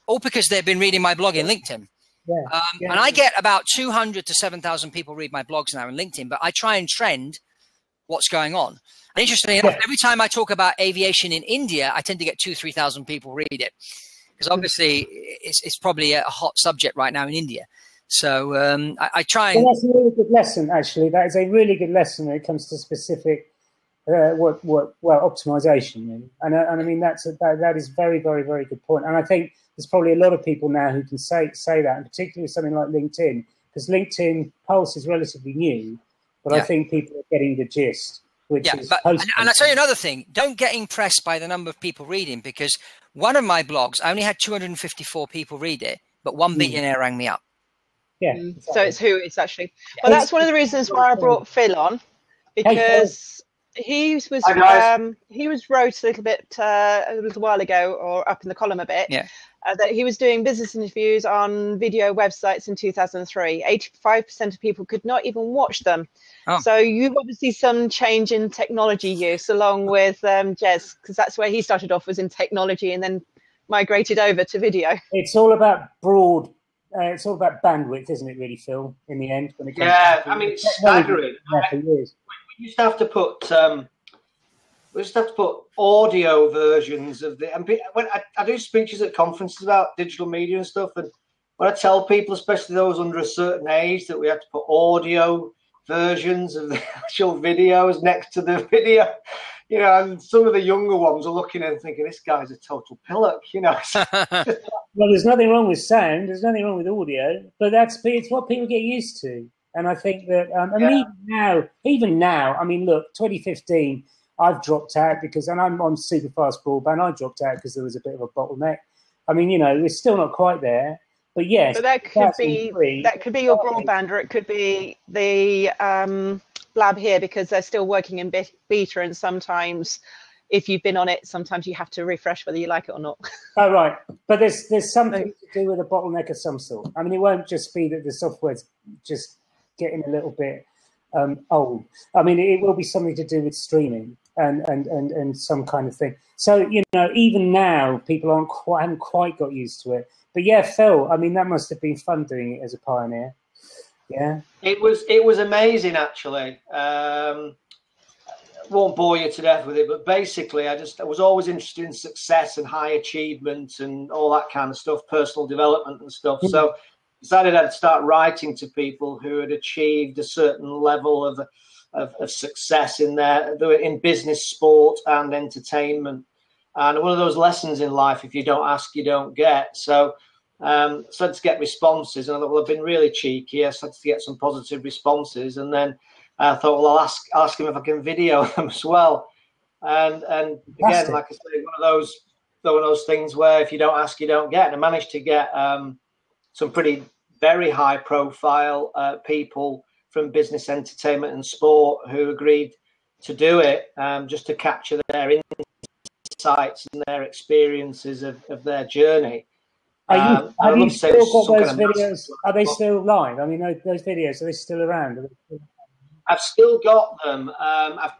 all because they've been reading my blog in LinkedIn. And I get about 200 to 7,000 people read my blogs now on LinkedIn, but I try and trend what's going on. And interestingly enough, every time I talk about aviation in India, I tend to get 2,000-3,000 people read it, because obviously it's probably a hot subject right now in India. So I try and... Well, that's a really good lesson, actually. That is a really good lesson when it comes to specific optimization. And I mean, that is very, very, very good point. And I think there's probably a lot of people now who can say that, and particularly something like LinkedIn, because LinkedIn Pulse is relatively new, but I think people are getting the gist. And I'll tell you another thing. Don't get impressed by the number of people reading, because one of my blogs, I only had 254 people read it, but one billionaire rang me up. Yeah. Exactly. So it's who it's actually. Well, that's one of the reasons why I brought Phil on, because he was wrote a little bit a little while ago, or up in the column a bit. Yeah. That he was doing business interviews on video websites in 2003. 85% of people could not even watch them. Oh. So you've obviously some change in technology use, along with Jez, because that's where he started off, was in technology, and then migrated over to video. It's all about it's all about bandwidth, isn't it, really, Phil, in the end? When it comes I mean, it's staggering. We used to have to put... we just have to put audio versions of the. And when I do speeches at conferences about digital media and stuff, and when I tell people, especially those under a certain age, that we have to put audio versions of the actual videos next to the video, and some of the younger ones are looking and thinking, "This guy's a total pillock," Well, there's nothing wrong with sound. There's nothing wrong with audio, but it's what people get used to. And I think that, even now, I mean, look, 2015. I've dropped out and I'm on super fast broadband. I dropped out because there was a bit of a bottleneck. I mean, we're still not quite there, but yes. But that could be your broadband, or it could be the Blab here, because they're still working in beta, and sometimes if you've been on it, sometimes you have to refresh whether you like it or not. Oh, right. But there's something to do with a bottleneck of some sort. I mean, it won't just be that the software's just getting a little bit old. I mean, it will be something to do with streaming and some kind of thing. So, even now, people haven't quite got used to it. But yeah, Phil, I mean, that must have been fun doing it as a pioneer. Yeah. It was amazing, actually. Won't bore you to death with it, but basically I was always interested in success and high achievement and all that kind of stuff, personal development and stuff. Mm-hmm. So decided I'd start writing to people who had achieved a certain level of success in business, sport, and entertainment. And one of those lessons in life: if you don't ask, you don't get. So started to get responses, and I thought, well, I've been really cheeky. I started to get some positive responses, and then I thought, well, I'll ask him if I can video them as well. And again, like I say, one of those things where if you don't ask, you don't get. And I managed to get some very high profile people from business, entertainment and sport who agreed to do it, just to capture their insights and their experiences of their journey. Have you still got those videos? Are they still live? I mean, those videos, are they still around? I've still got them. I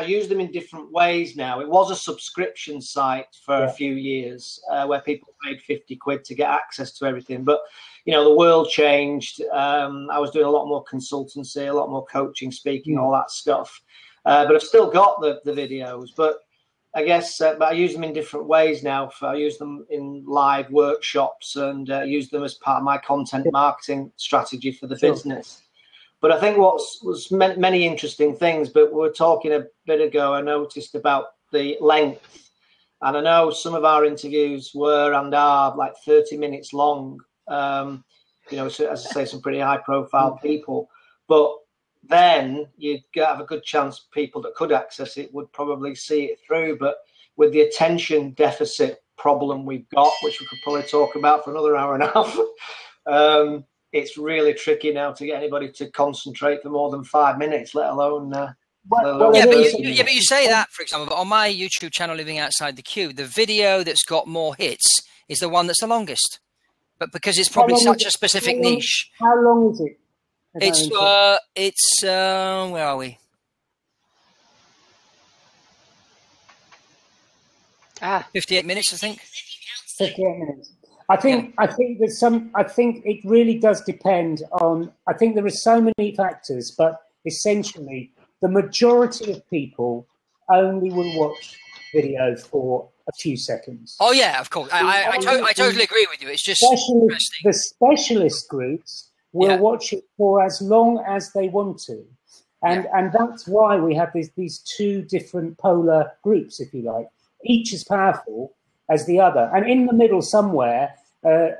use them in different ways now. It was a subscription site for a few years where people paid 50 quid to get access to everything. But, you know, the world changed. I was doing a lot more consultancy, a lot more coaching, speaking, all that stuff. But I've still got the videos. But I guess but I use them in different ways now. I use them in live workshops and use them as part of my content marketing strategy for the business. But I think was many interesting things. But we were talking a bit ago, I noticed about the length. And I know some of our interviews were and are like 30 minutes long. You know, so, as I say, some pretty high-profile people. But then you'd have a good chance people that could access it would probably see it through. But with the attention deficit problem we've got, which we could probably talk about for another hour and a half, it's really tricky now to get anybody to concentrate for more than 5 minutes, let alone. But you say that, for example, but on my YouTube channel, Living Outside the Cube, the video that's got more hits is the one that's the longest. But because it's probably such a specific niche. How long is it? It's where are we? 58 minutes, I think. 58 minutes. I think there's some. I think it really does depend on. I think there are so many factors, but essentially, the majority of people only will watch videos for a few seconds. Oh yeah, of course. I totally agree with you. It's just the specialist groups will watch it for as long as they want to, and that's why we have these two different polar groups, if you like, each as powerful as the other, and in the middle somewhere.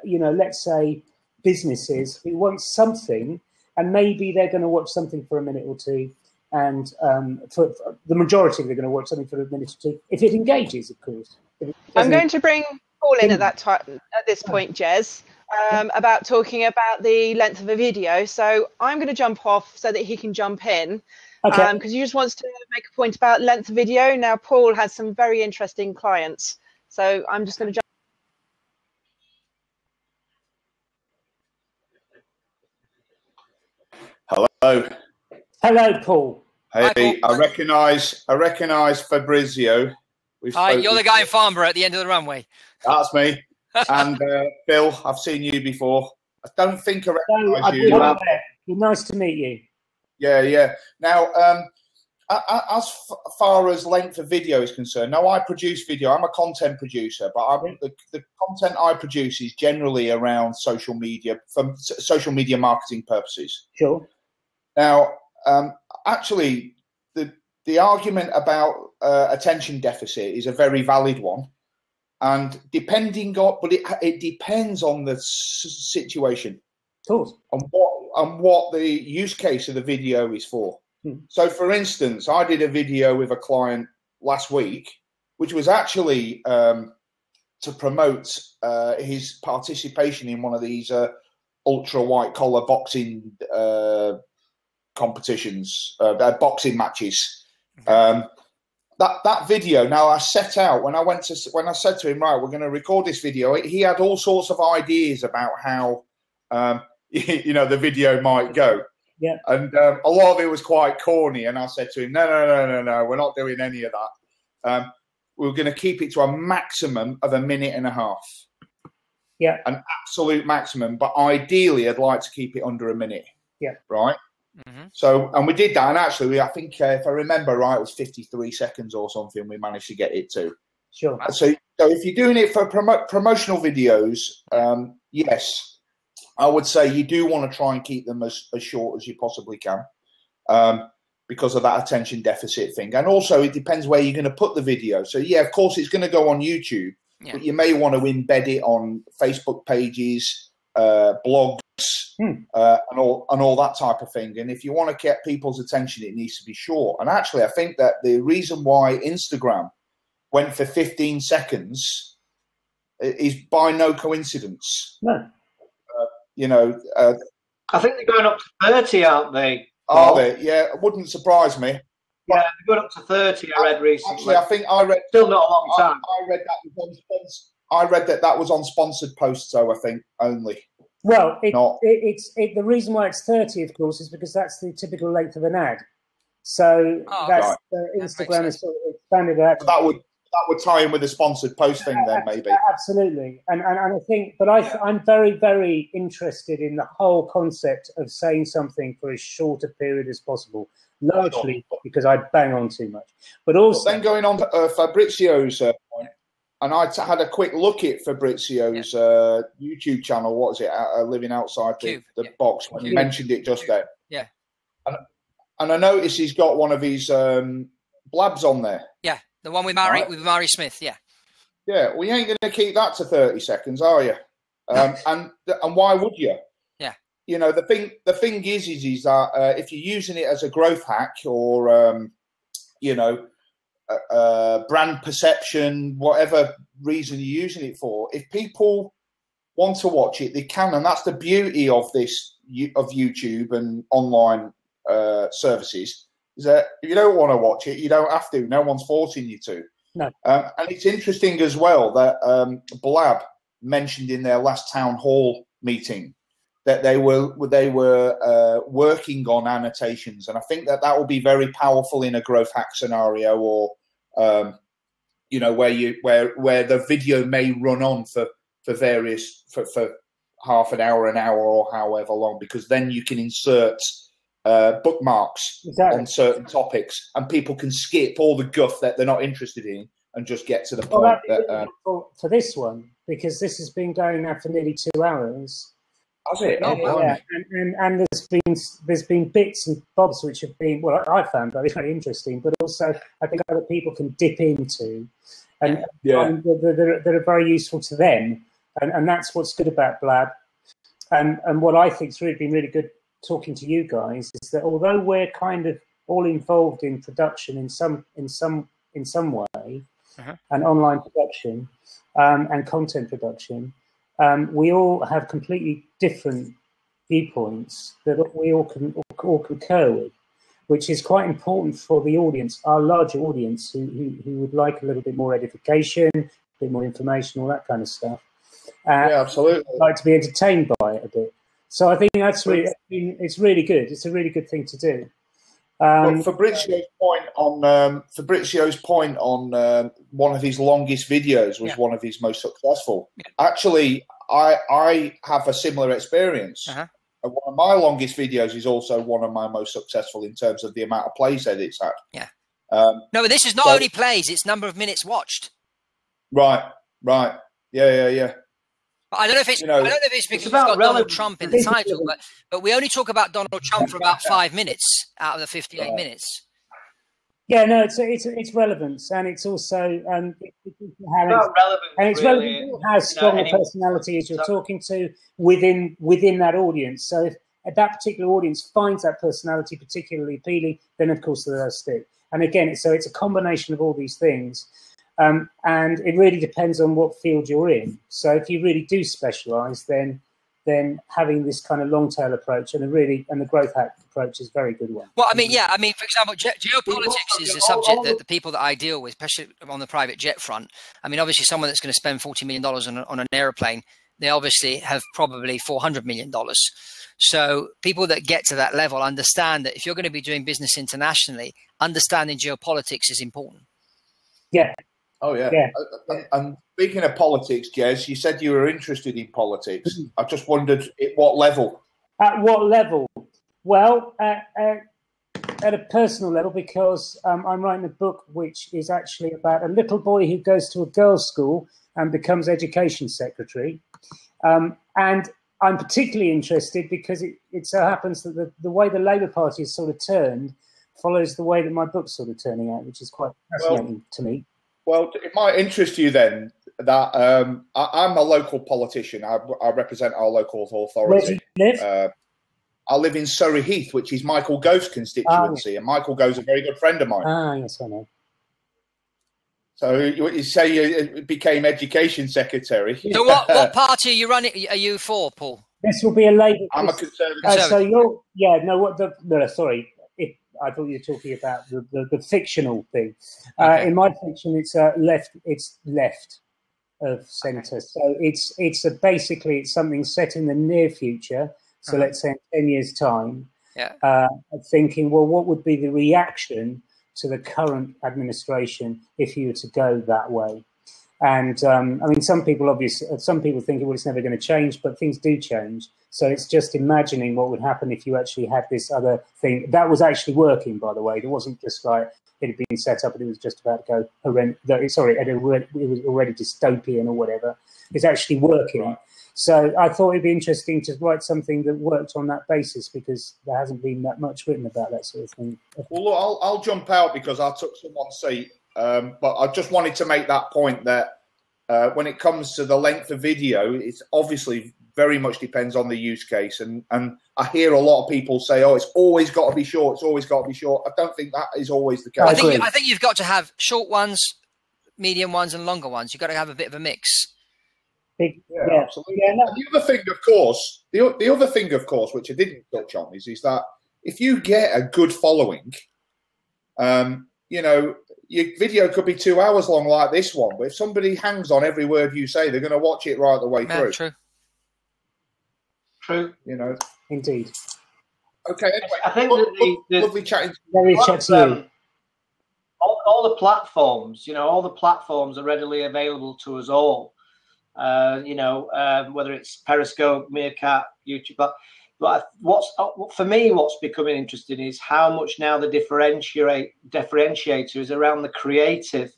You know, let's say businesses who want something, and maybe they're going to watch something for a minute or two, and for the majority, they're going to watch something for a minute or two if it engages, of course. I'm going to bring Paul in at this point, Jez, about talking about the length of a video. So I'm going to jump off so that he can jump in, because he just wants to make a point about length of video. Now, Paul has some very interesting clients, so I'm just going to jump. Hello, Paul. Hey, Hi, Paul. I recognise Fabrizio. Hi, you're the guy in Farnborough at the end of the runway. That's me. And Bill, I've seen you before. I don't think I recognise you. Nice to meet you. Yeah. Now, as far as length of video is concerned, now I produce video. I'm a content producer, but the content I produce is generally around social media, for social media marketing purposes. Sure. Now, actually, the argument about attention deficit is a very valid one, and but it depends on the situation, of course, on what the use case of the video is for. So, for instance, I did a video with a client last week, which was actually to promote his participation in one of these ultra white collar boxing competitions, boxing matches. That video. Now, I set out when I said to him, right, we're going to record this video. He had all sorts of ideas about how the video might go. Yeah. And a lot of it was quite corny. And I said to him, no, we're not doing any of that. We're going to keep it to a maximum of 1.5 minutes. Yeah. An absolute maximum. But ideally, I'd like to keep it under 1 minute. Yeah. Right? Mm-hmm. So, and we did that. And actually, I think, if I remember right, it was 53 seconds or something we managed to get it to. Sure. So if you're doing it for promotional videos, yes, I would say you do want to try and keep them as short as you possibly can, because of that attention deficit thing. And also, it depends where you're going to put the video. So, yeah, of course, it's going to go on YouTube, but you may want to embed it on Facebook pages, blogs, and all that type of thing. And if you want to get people's attention, it needs to be short. And actually, I think that the reason why Instagram went for 15 seconds is by no coincidence. No. I think they're going up to 30, aren't they? Are they? Yeah, it wouldn't surprise me. Yeah, they're going up to 30. I read recently. Actually, I think I read. Still not a long time. I read that was on sponsored posts, though. I think only. Well, the reason why it's 30, of course, is because that's the typical length of an ad. So that's right. Instagram has sort of expanded out. That would tie in with the sponsored post thing then, maybe. Absolutely. And I think, but I'm very, very interested in the whole concept of saying something for as short a period as possible, largely because I bang on too much. But also... Then going on to Fabrizio's point, and I had a quick look at Fabrizio's YouTube channel, what was it, Living Outside the Box, when you mentioned it just then. Yeah. And I noticed he's got one of his blabs on there. Yeah. The one with Mari Smith, yeah. Yeah, well, you ain't going to keep that to 30 seconds, are you? And why would you? Yeah. You know, the thing is that if you're using it as a growth hack or, brand perception, whatever reason you're using it for, if people want to watch it, they can. And that's the beauty of YouTube and online services. Is that if you don't want to watch it, you don't have to. No one's forcing you to. No. And it's interesting as well that Blab mentioned in their last town hall meeting that they were working on annotations, and I think that will be very powerful in a growth hack scenario, or where the video may run on for half an hour, or however long, because then you can insert bookmarks on certain topics, and people can skip all the guff that they're not interested in and just get to the point. For this one, because this has been going now for nearly 2 hours. Has it? Yeah. And there's been bits and bobs which have been, well, I found very, very interesting, but also I think other people can dip into, and that are very useful to them, and that's what's good about Blab, and what I think's really been really good talking to you guys is that although we're kind of all involved in production in some way, and online production and content production, we all have completely different viewpoints that we all concur with, which is quite important for the audience, our larger audience, who would like a little bit more edification, a bit more information, all that kind of stuff. Absolutely. Like to be entertained by it a bit. So I think it's really good. It's a really good thing to do. Fabrizio's point on one of his longest videos was one of his most successful. Yeah. Actually, I have a similar experience. And one of my longest videos is also one of my most successful in terms of the amount of plays that it's had. Yeah. No, but this is not only plays; it's number of minutes watched. Right. Yeah. I don't know if it's because it's got Donald Trump in the title, but we only talk about Donald Trump for about 5 minutes out of the 58 minutes. Yeah, no, it's relevance, and it's also it's relevant how strong a personality is you're talking to within that audience. So if that particular audience finds that personality particularly appealing, then of course they'll stick. And again, it's a combination of all these things. And it really depends on what field you're in. So if you really do specialise, then having this kind of long tail approach and the growth hack approach is a very good one. Well, for example, geopolitics is a subject that the people that I deal with, especially on the private jet front, obviously someone that's going to spend $40 million on an aeroplane, they obviously have probably $400 million. So people that get to that level understand that if you're going to be doing business internationally, understanding geopolitics is important. Yeah. Oh, yeah. And speaking of politics, Jez, you said you were interested in politics. I just wondered at what level? At what level? Well, at a personal level, because I'm writing a book which is actually about a little boy who goes to a girls' school and becomes education secretary. And I'm particularly interested because it so happens that the way the Labour Party has sort of turned follows the way that my book's sort of turning out, which is quite fascinating to me. Well, it might interest you then that I'm a local politician. I represent our local authority. Where do you live? I live in Surrey Heath, which is Michael Gove's constituency, and Michael Gove's a very good friend of mine. Ah, yes, I know. So you say you became education secretary. So what party are you running? Are you for, Paul? This will be a Labour. I'm a Conservative. So sorry. I thought you were talking about the fictional thing. Okay. In my fiction, it's left. It's left of centre. So it's basically something set in the near future. So let's say in 10 years' time, thinking, well, what would be the reaction to the current administration if you were to go that way? And I mean, some people think, well, it's never going to change, but things do change. So it's just imagining what would happen if you actually had this other thing that was actually working, by the way. It wasn't just like it had been set up and it was just about to go horrendous. Sorry, it was already dystopian or whatever. It's actually working. Right. So I thought it'd be interesting to write something that worked on that basis, because there hasn't been that much written about that sort of thing. Well, look, I'll jump out because I took someone's seat. But I just wanted to make that point that when it comes to the length of video, it's obviously very much depends on the use case. And I hear a lot of people say, oh, it's always got to be short. It's always got to be short. I don't think that is always the case. I think you've got to have short ones, medium ones, and longer ones. You've got to have a bit of a mix. Yeah, absolutely. Yeah, no. The other thing, of course, which I didn't touch on is that if you get a good following, you know, your video could be 2 hours long like this one, but if somebody hangs on every word you say, they're going to watch it right the way through. True. You know, indeed. Okay. Anyway, I think lovely chatting. Very chat to you. All the platforms, you know, all the platforms are readily available to us all. You know, whether it's Periscope, Meerkat, YouTube, but for me, what's becoming interesting is how much now the differentiator is around the creative.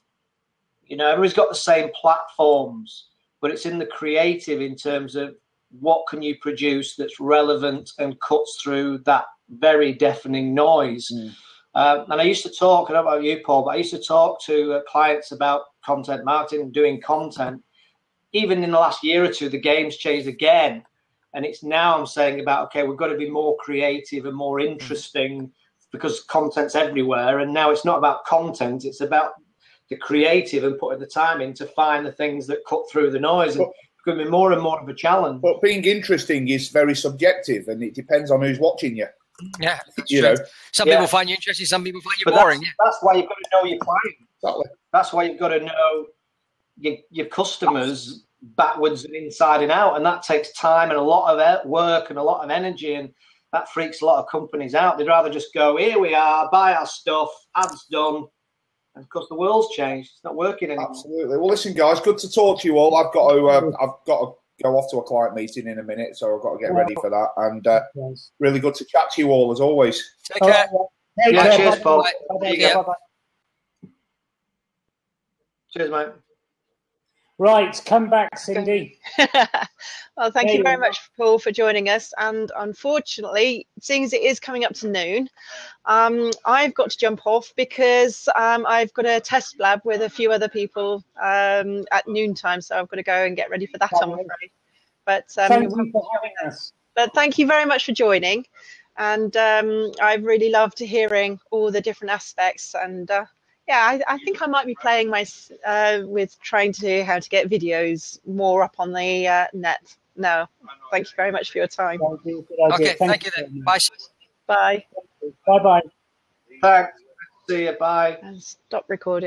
You know, everybody's got the same platforms, but it's in the creative in terms of what can you produce that's relevant and cuts through that very deafening noise. And I used to talk, I don't know about you, Paul, but I used to talk to clients about content marketing, doing content. Even in the last year or two, the game's changed again. And it's now I'm saying about, okay, we've got to be more creative and more interesting because content's everywhere. And now it's not about content, it's about the creative and putting the time in to find the things that cut through the noise. And it's going to be more and more of a challenge. But being interesting is very subjective, and it depends on who's watching you. Yeah, you know. Some people find you interesting, some people find you boring. That's why you've got to know your client. Exactly. That's why you've got to know your customers backwards and inside and out, and that takes time and a lot of work and a lot of energy, and that freaks a lot of companies out. They'd rather just go, here we are, buy our stuff, ads done, and of course the world's changed. It's not working anymore. Absolutely. Well, listen, guys, good to talk to you all. I've got to go off to a client meeting in a minute, so I've got to get ready for that. And really good to chat to you all as always. Take care. Cheers, Paul. Bye-bye. Cheers, mate. Right, come back, Cindy. Well, thank you very much, Paul, for joining us. And unfortunately, seeing as it is coming up to noon, I've got to jump off because I've got a test lab with a few other people at noontime. So I've got to go and get ready for that, I'm afraid. But thank you for having us. But thank you very much for joining. And I've really loved hearing all the different aspects. And yeah, I think I might be playing with trying to how to get videos more up on the net. No, thank you very much for your time. Okay, thank you then. Bye. Bye. Bye-bye. Thanks. See you. Bye. And stop recording.